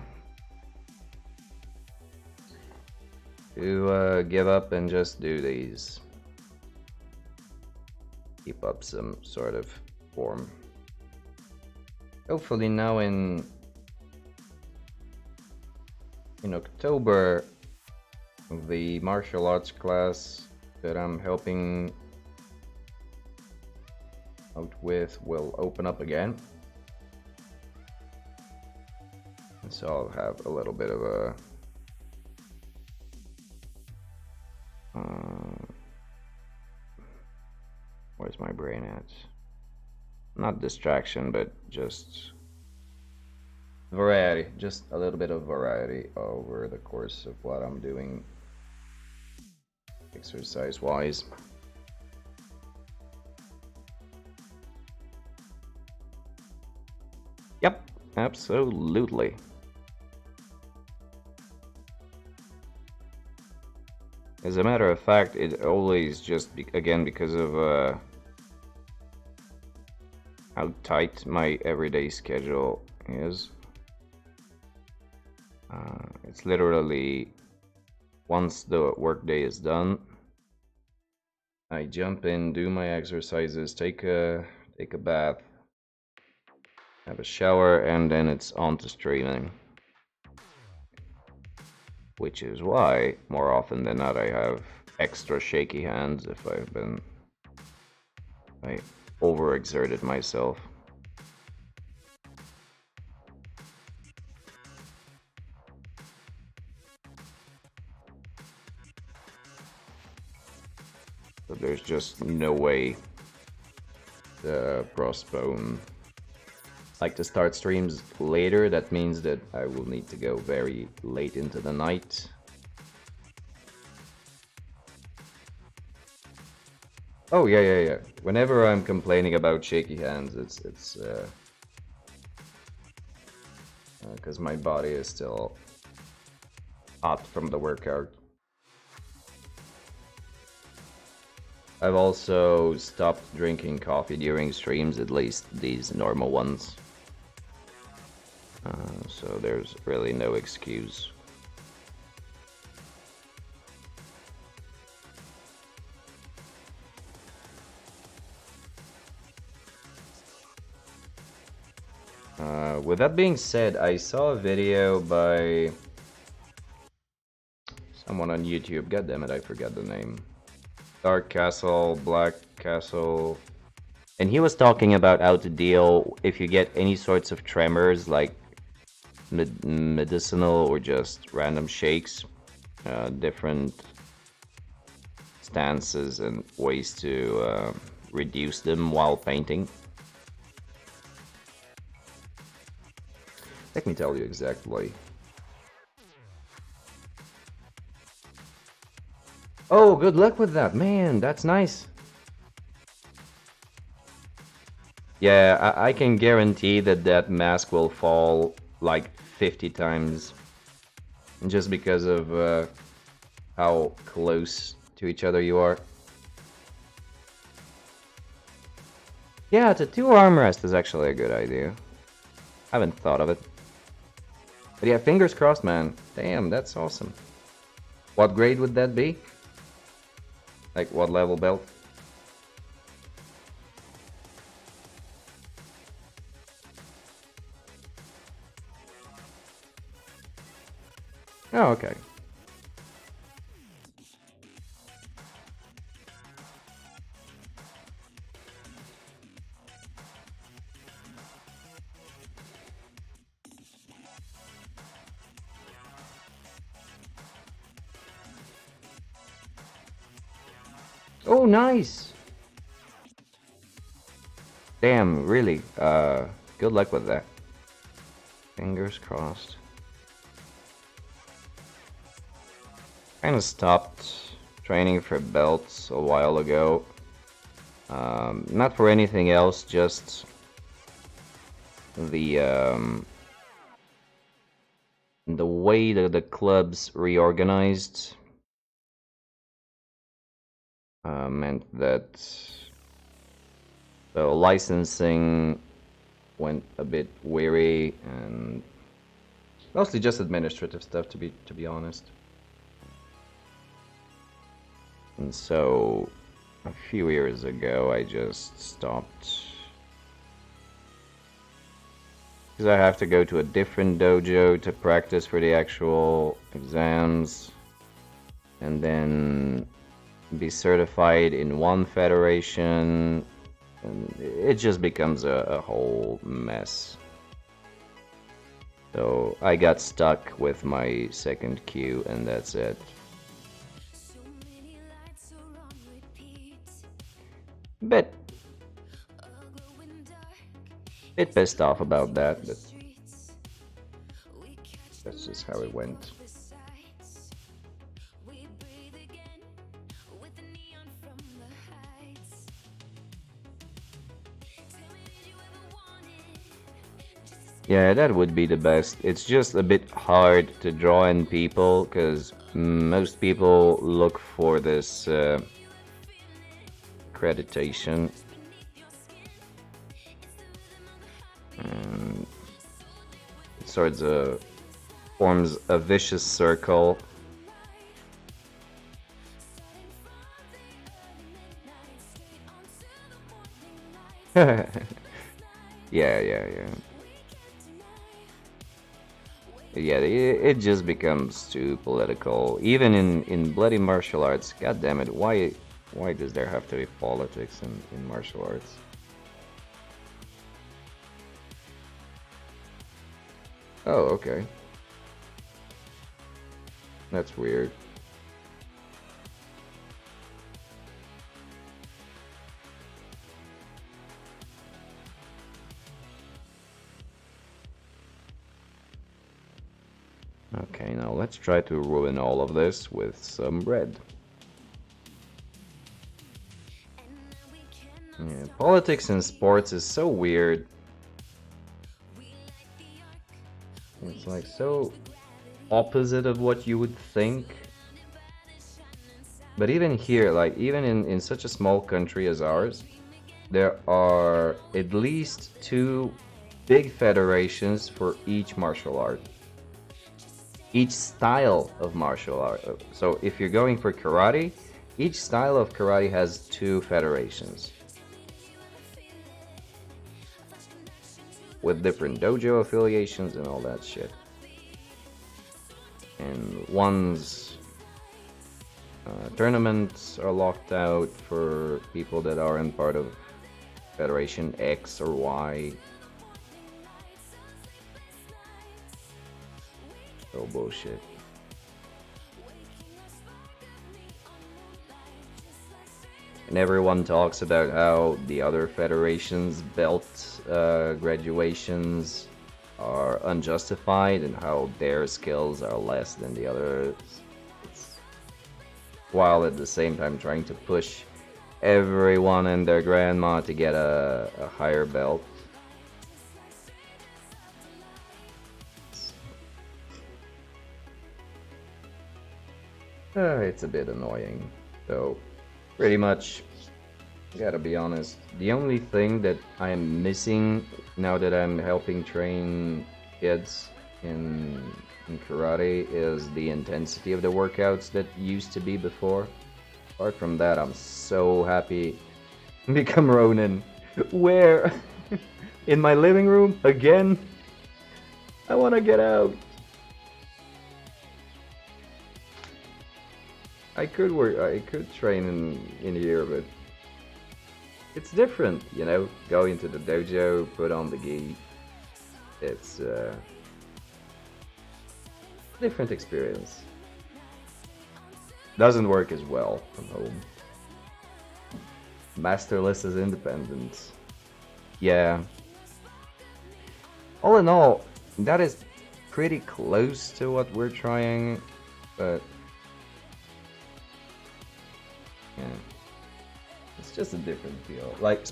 to give up and just do these. Keep up some sort of form. Hopefully now in October, the martial arts class that I'm helping out with will open up again. And so I'll have a little bit of a where's my brain at? Not distraction, but just variety. Just a little bit of variety over the course of what I'm doing exercise-wise. Yep, absolutely. As a matter of fact, it always just, again, because of how tight my everyday schedule is, It's literally once the workday is done, I jump in, do my exercises, take a bath, have a shower, and then it's on to streaming. Which is why, more often than not, I have extra shaky hands if I overexerted myself. So there's just no way to postpone. Like to start streams later, that means that I will need to go very late into the night. Oh yeah. Whenever I'm complaining about shaky hands, it's because my body is still hot from the workout. I've also stopped drinking coffee during streams, at least these normal ones. So there's really no excuse. With that being said, I saw a video by someone on YouTube. God damn it, I forgot the name. Dark Castle, Black Castle. And he was talking about how to deal if you get any sorts of tremors, like medicinal or just random shakes. Different stances and ways to reduce them while painting. Let me tell you exactly. Oh, good luck with that, man. That's nice. Yeah, I can guarantee that that mask will fall like 50 times. Just because of how close to each other you are. Yeah, the 2 armrest is actually a good idea. I haven't thought of it. But yeah, fingers crossed, man. Damn, that's awesome. What grade would that be? Like, what level belt? Oh, okay. Oh, nice! Damn, really. Good luck with that. Fingers crossed. Kinda stopped training for belts a while ago. Not for anything else, just the way that the clubs reorganized meant that the licensing went a bit weary and mostly just administrative stuff, to be honest. And so a few years ago I just stopped because I have to go to a different dojo to practice for the actual exams and then be certified in one federation, and it just becomes a whole mess. So I got stuck with my second queue and that's it. Bit pissed off about that, but that's just how it went. Yeah, that would be the best. It's just a bit hard to draw in people because most people look for this accreditation. And it's sort of forms a vicious circle. Yeah, yeah. Yeah, it just becomes too political. Even in bloody martial arts, god damn it, why does there have to be politics in martial arts? Oh, okay. That's weird. Okay, now let's try to ruin all of this with some red. Yeah, politics in sports is so weird. It's like so opposite of what you would think. But even here, like even in such a small country as ours, there are at least two big federations for each martial art. Each style of martial art. So if you're going for karate, each style of karate has two federations with different dojo affiliations and all that shit. And one's tournaments are locked out for people that aren't part of Federation X or Y. Oh, bullshit. And everyone talks about how the other federations' belt graduations are unjustified and how their skills are less than the others. While at the same time trying to push everyone and their grandma to get a higher belt. It's a bit annoying, though. Pretty much, gotta be honest, the only thing that I'm missing now that I'm helping train kids in karate is the intensity of the workouts that used to be before. Apart from that, I'm so happy to become Ronin. Where? In my living room? Again? I wanna get out. I could train in here, but it's different, you know? Go into the dojo, put on the gi. It's different experience. Doesn't work as well from home. Masterless as independent. Yeah. All in all, that is pretty close to what we're trying, but yeah. It's just a different feel. Like,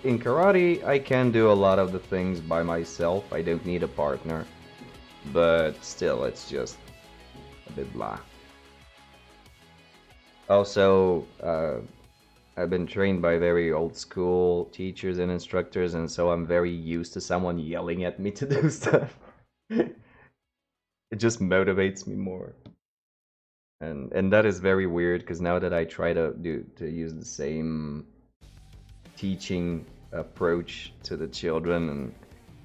in karate, I can do a lot of the things by myself. I don't need a partner. But still, it's just a bit blah. Also, I've been trained by very old school teachers and instructors, and so I'm very used to someone yelling at me to do stuff. It just motivates me more. And that is very weird because now that I try to use the same teaching approach to the children, and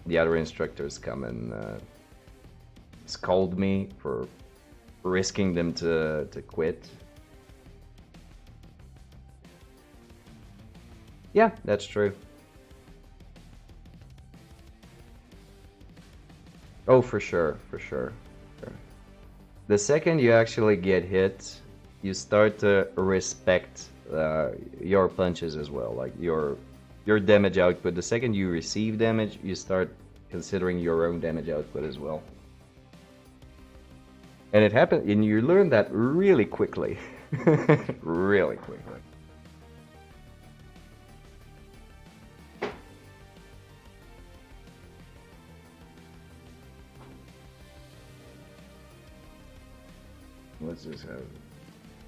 the other instructors come and scold me for risking them to quit. Yeah, that's true. Oh, for sure, for sure. The second you actually get hit, you start to respect your punches as well, like your damage output. The second you receive damage, you start considering your own damage output as well. And it happened, and you learn that really quickly. Really quickly. Let's just have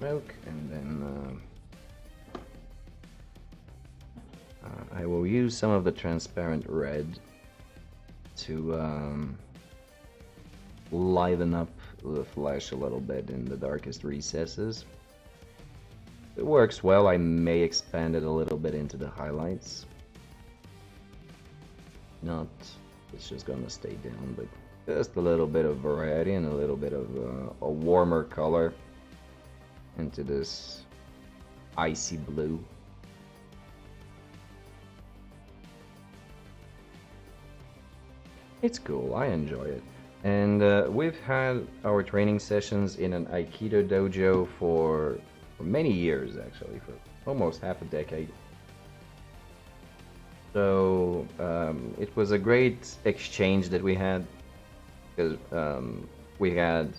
milk, and then I will use some of the transparent red to liven up the flesh a little bit in the darkest recesses. It works well. I may expand it a little bit into the highlights. Not, it's just gonna stay down, but just a little bit of variety and a little bit of a warmer color into this icy blue. It's cool, I enjoy it. And we've had our training sessions in an Aikido dojo for many years, actually, for almost half a decade. So it was a great exchange that we had, because we had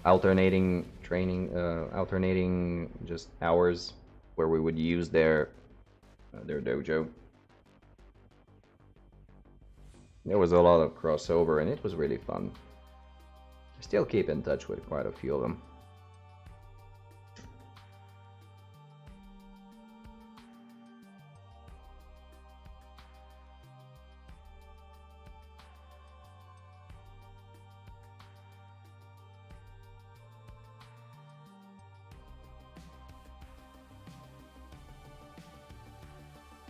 alternating training, alternating just hours where we would use their dojo. There was a lot of crossover, and it was really fun. I still keep in touch with quite a few of them.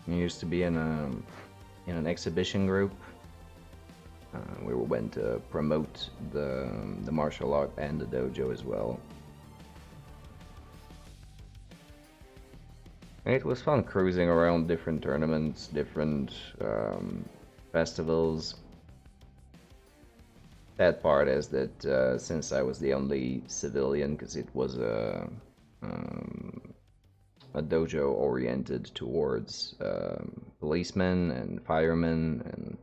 I used to be in an exhibition group. We went to promote the martial art and the dojo as well. And it was fun cruising around different tournaments, different festivals. Bad part is that since I was the only civilian, because it was a dojo oriented towards policemen and firemen and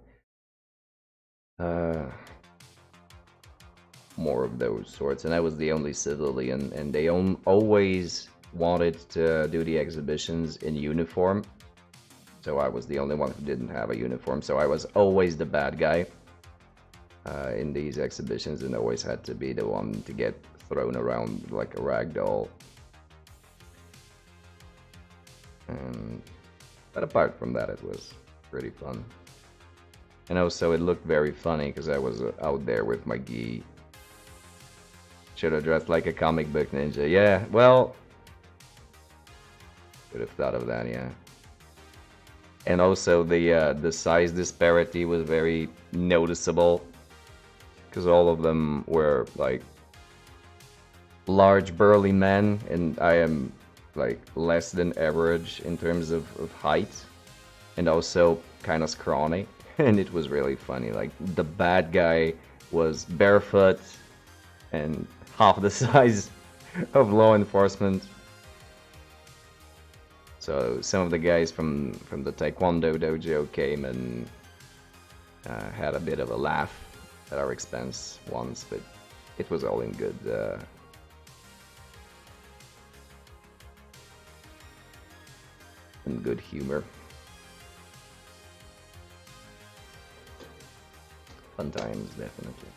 more of those sorts, and I was the only civilian, and they always wanted to do the exhibitions in uniform, so I was the only one who didn't have a uniform, so I was always the bad guy in these exhibitions, and always had to be the one to get thrown around like a rag doll. But apart from that, it was pretty fun. And also it looked very funny because I was out there with my gi. Should have dressed like a comic book ninja. Yeah, well, should have thought of that, yeah. And also the size disparity was very noticeable because all of them were like large burly men, and I am like less than average in terms of height, and also kind of scrawny. And it was really funny. Like the bad guy was barefoot and half the size of law enforcement. So some of the guys from the Taekwondo dojo came and had a bit of a laugh at our expense once, but it was all in good humor. Fun times, definitely.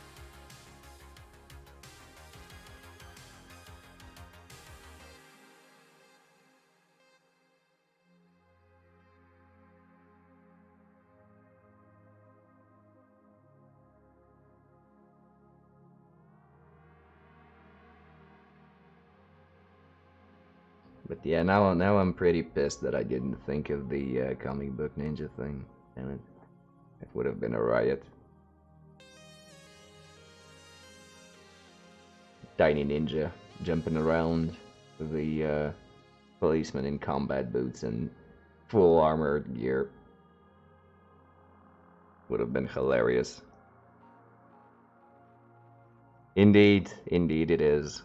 But yeah, now I'm pretty pissed that I didn't think of the comic book ninja thing. Damn it. It would have been a riot. Tiny ninja jumping around with the policeman in combat boots and full armored gear. Would have been hilarious. Indeed, indeed it is.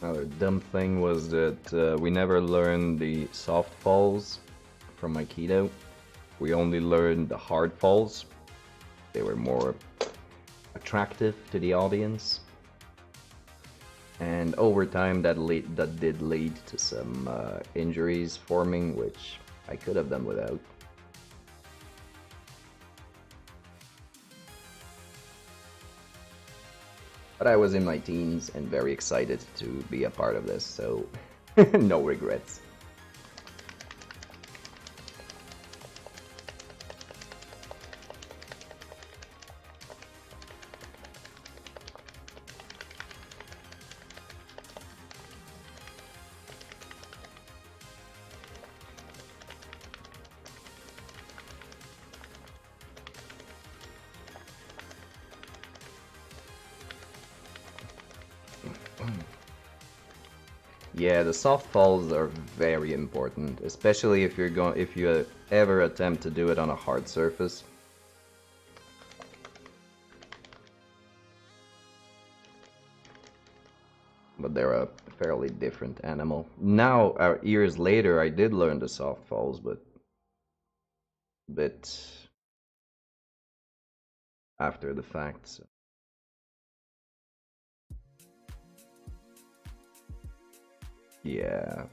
Another dumb thing was that we never learned the soft falls from Aikido. We only learned the hard falls. They were more attractive to the audience. And over time that did lead to some injuries forming, which I could have done without. But I was in my teens and very excited to be a part of this, so no regrets. Yeah, the soft falls are very important, especially if you ever attempt to do it on a hard surface. But they're a fairly different animal. Now, years later, I did learn the soft falls, but a bit after the fact. So. Yeah.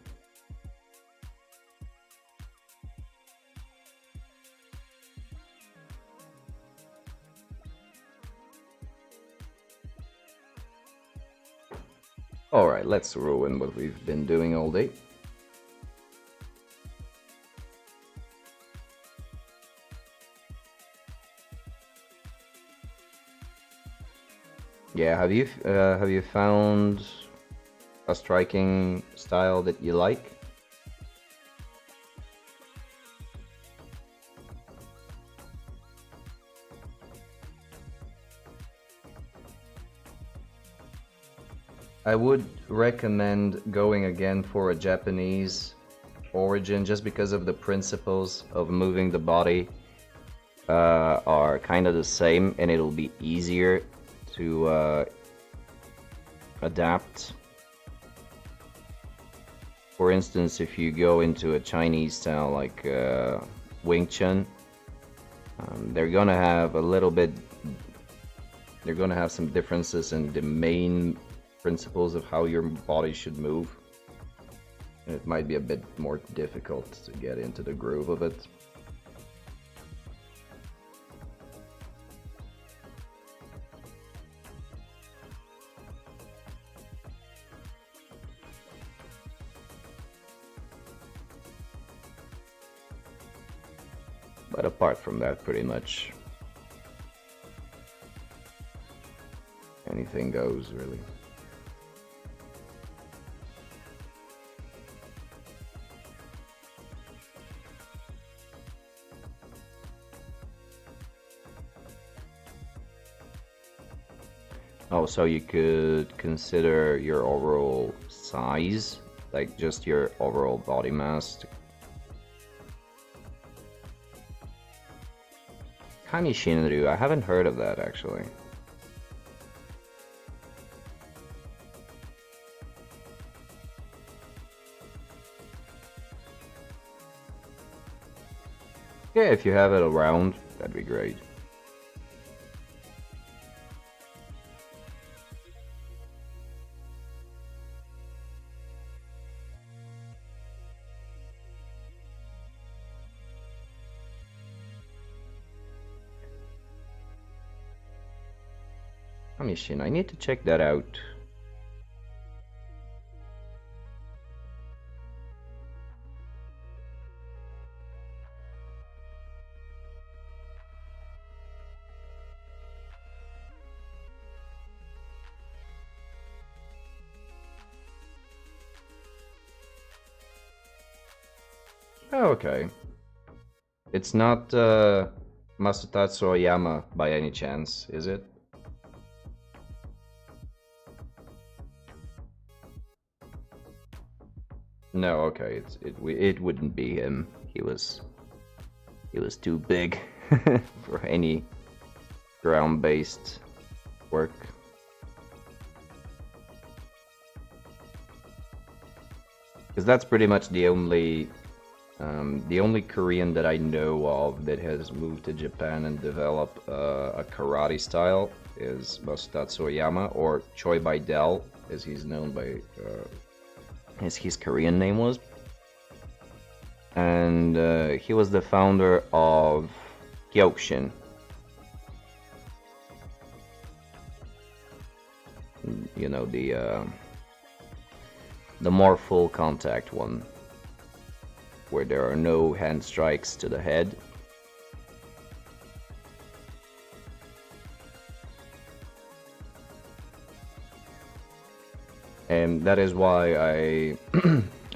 Alright, let's ruin what we've been doing all day. Yeah, have you found a striking style that you like? I would recommend going again for a Japanese origin just because of the principles of moving the body are kind of the same, and it'll be easier to adapt. For instance, if you go into a Chinese style like Wing Chun, they're gonna have a little bit. They're gonna have some differences in the main principles of how your body should move. And it might be a bit more difficult to get into the groove of it. But apart from that, pretty much anything goes, really. Oh, so you could consider your overall size, like just your overall body mass. Kami Shinryu, I haven't heard of that actually. Yeah, if you have it around, that'd be great. Kamishin, I need to check that out. Oh, okay. It's not Masutatsu Oyama by any chance, is it? No, okay, it wouldn't be him. He was too big for any ground-based work. because that's pretty much the only Korean that I know of that has moved to Japan and developed a karate style is Masatatsu Oyama, or Choi Baidel, as he's known by, as his Korean name was. And he was the founder of Kyokushin. You know, the more full contact one, where there are no hand strikes to the head. And that is why I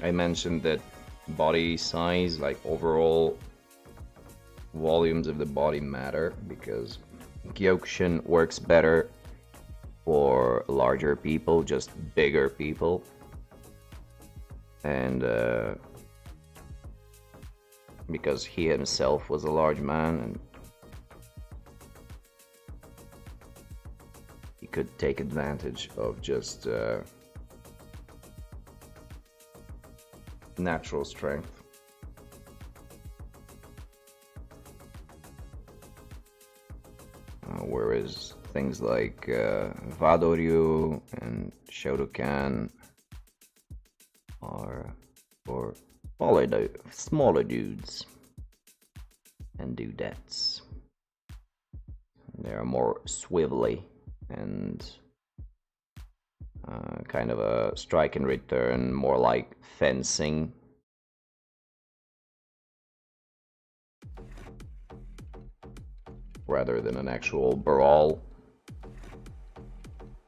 I mentioned that body size, like overall volumes of the body matter, because Kyokushin works better for larger people, just bigger people. And because he himself was a large man, and he could take advantage of just natural strength. Whereas things like Vadoryu and Shotokan are for smaller dudes and dudettes. They are more swivelly and kind of a strike and return, more like fencing. Rather than an actual brawl.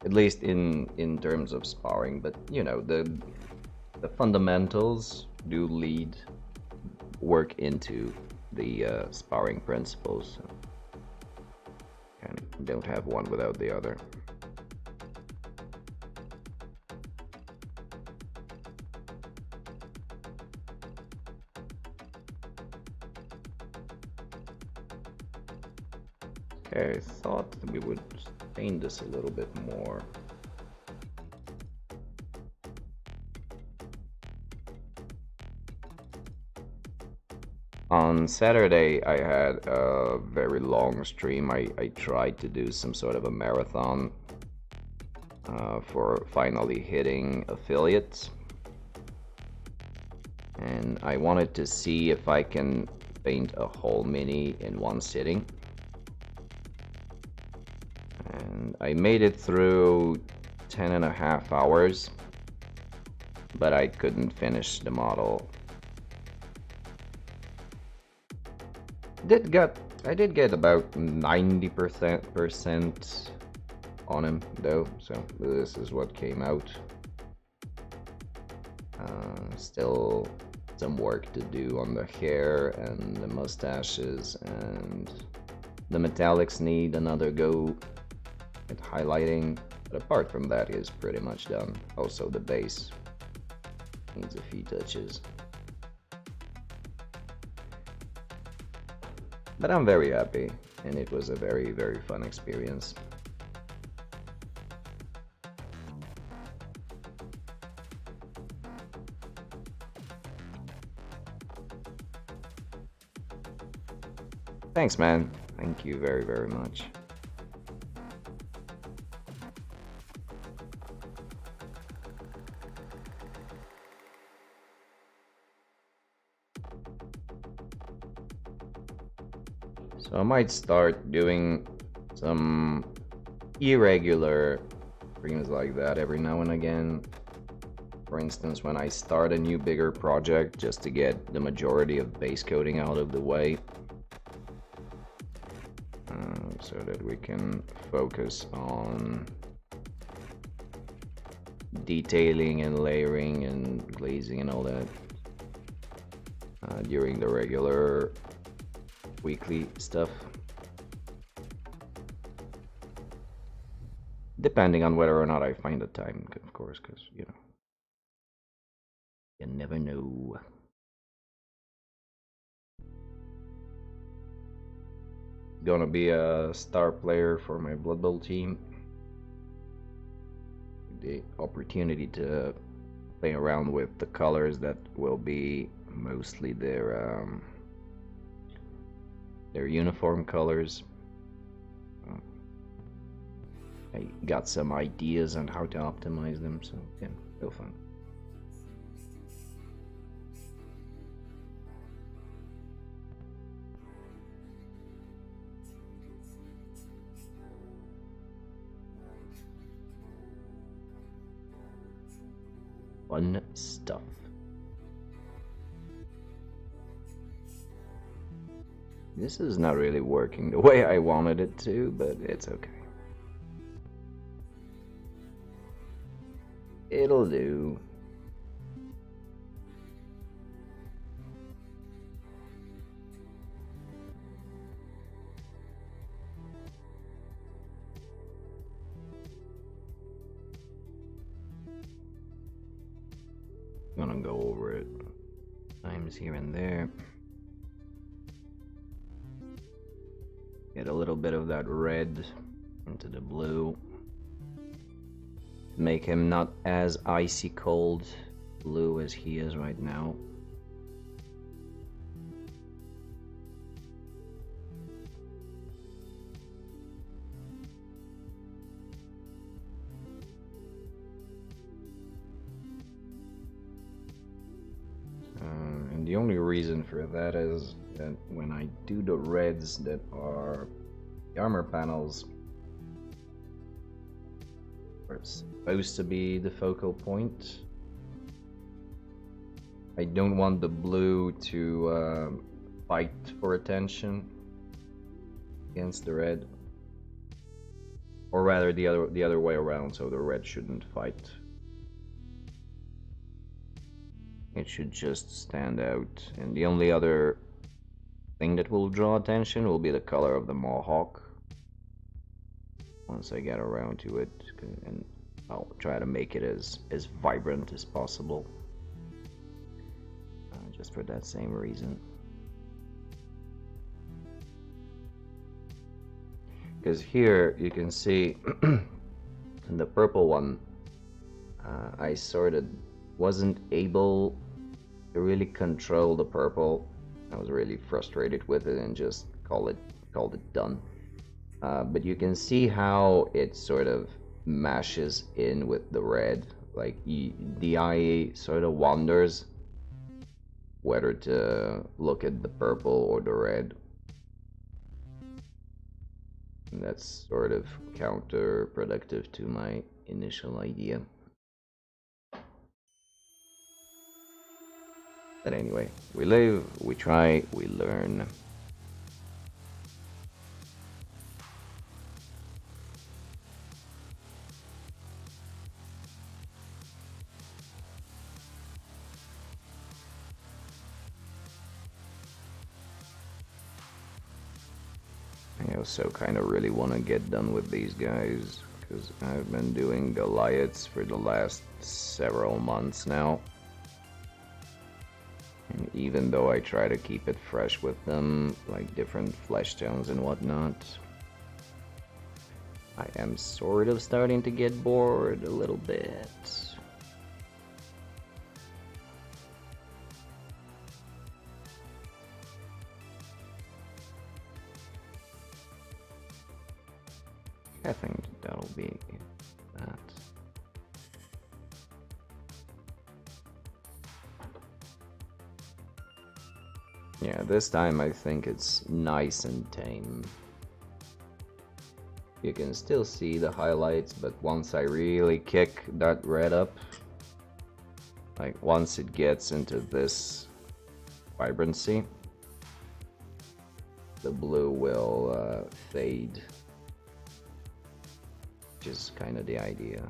At least in terms of sparring, but you know, the fundamentals do work into the sparring principles. So kind of don't have one without the other. Okay, I thought we would paint this a little bit more. On Saturday, I had a very long stream. I tried to do some sort of a marathon for finally hitting affiliates. And I wanted to see if I can paint a whole mini in one sitting. And I made it through 10.5 hours, but I couldn't finish the model. I did get about 90% on him though, so this is what came out. Still some work to do on the hair and the mustaches, and the metallics need another go at highlighting, but apart from that, is pretty much done. Also the base needs a few touches. But I'm very happy, and it was a very, very fun experience. Thanks, man. Thank you very, very much. So I might start doing some irregular streams like that every now and again. For instance, when I start a new bigger project, just to get the majority of base coating out of the way, so that we can focus on detailing and layering and glazing and all that during the regular weekly stuff, depending on whether or not I find the time, of course, because you know, you never know. Gonna be a star player for my Blood Bowl team. The opportunity to play around with the colors that will be mostly their uniform colors. I got some ideas on how to optimize them, so yeah, real fun. Fun stuff. This is not really working the way I wanted it to, but it's okay. It'll do. I'm gonna go over it times here and there. Get a little bit of that red into the blue. Make him not as icy cold blue as he is right now. And the only reason for that is that when I do the reds that are the armor panels are supposed to be the focal point, I don't want the blue to fight for attention against the red, or rather the other way around, so the red shouldn't fight. It should just stand out, and the only other thing that will draw attention will be the color of the mohawk once I get around to it, and I'll try to make it as vibrant as possible, just for that same reason. Because here you can see in the purple one, I sort of wasn't able to really control the purple. I was really frustrated with it and just called it done. But you can see how it sort of mashes in with the red. Like the eye sort of wanders whether to look at the purple or the red. And that's sort of counterproductive to my initial idea. But anyway, we live, we try, we learn. I also kind of really want to get done with these guys, because I've been doing Goliaths for the last several months now. And even though I try to keep it fresh with them, like different flesh tones and whatnot, I am sort of starting to get bored a little bit. I think that'll be that. Yeah, this time I think it's nice and tame. You can still see the highlights, but once I really kick that red up, like once it gets into this vibrancy, the blue will fade. Which is kind of the idea.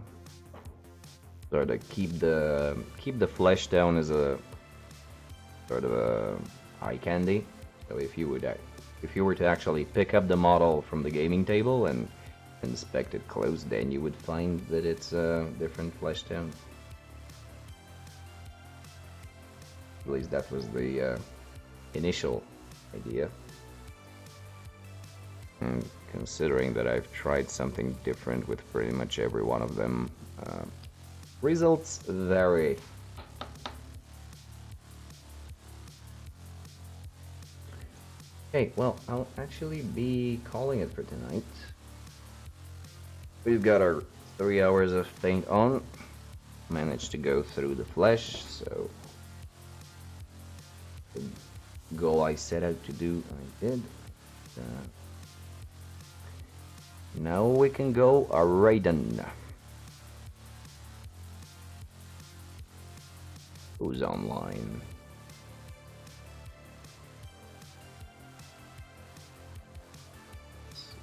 Sort of keep the flesh down as a sort of a eye candy. So if you were to actually pick up the model from the gaming table and inspect it close, then you would find that it's a different flesh tone. At least that was the initial idea. And considering that I've tried something different with pretty much every one of them, results vary Okay, well, I'll actually be calling it for tonight. We've got our 3 hours of paint on. Managed to go through the flesh, so the goal I set out to do, I did. Uh, Now we can go a raiden. Who's online?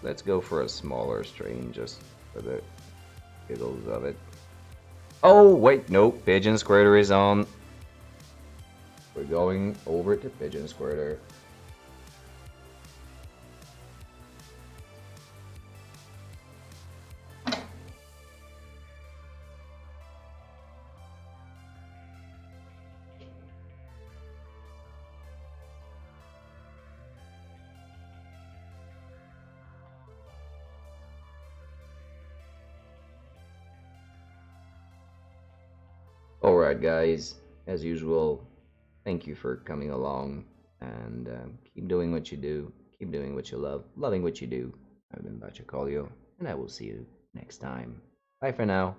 Let's go for a smaller stream just for the giggles of it. Oh, wait, no, Pigeon Squirter is on. We're going over to Pigeon Squirter. Alright, guys, as usual, thank you for coming along and keep doing what you do, keep doing what you love, loving what you do. I've been Bachacolio, and I will see you next time. Bye for now.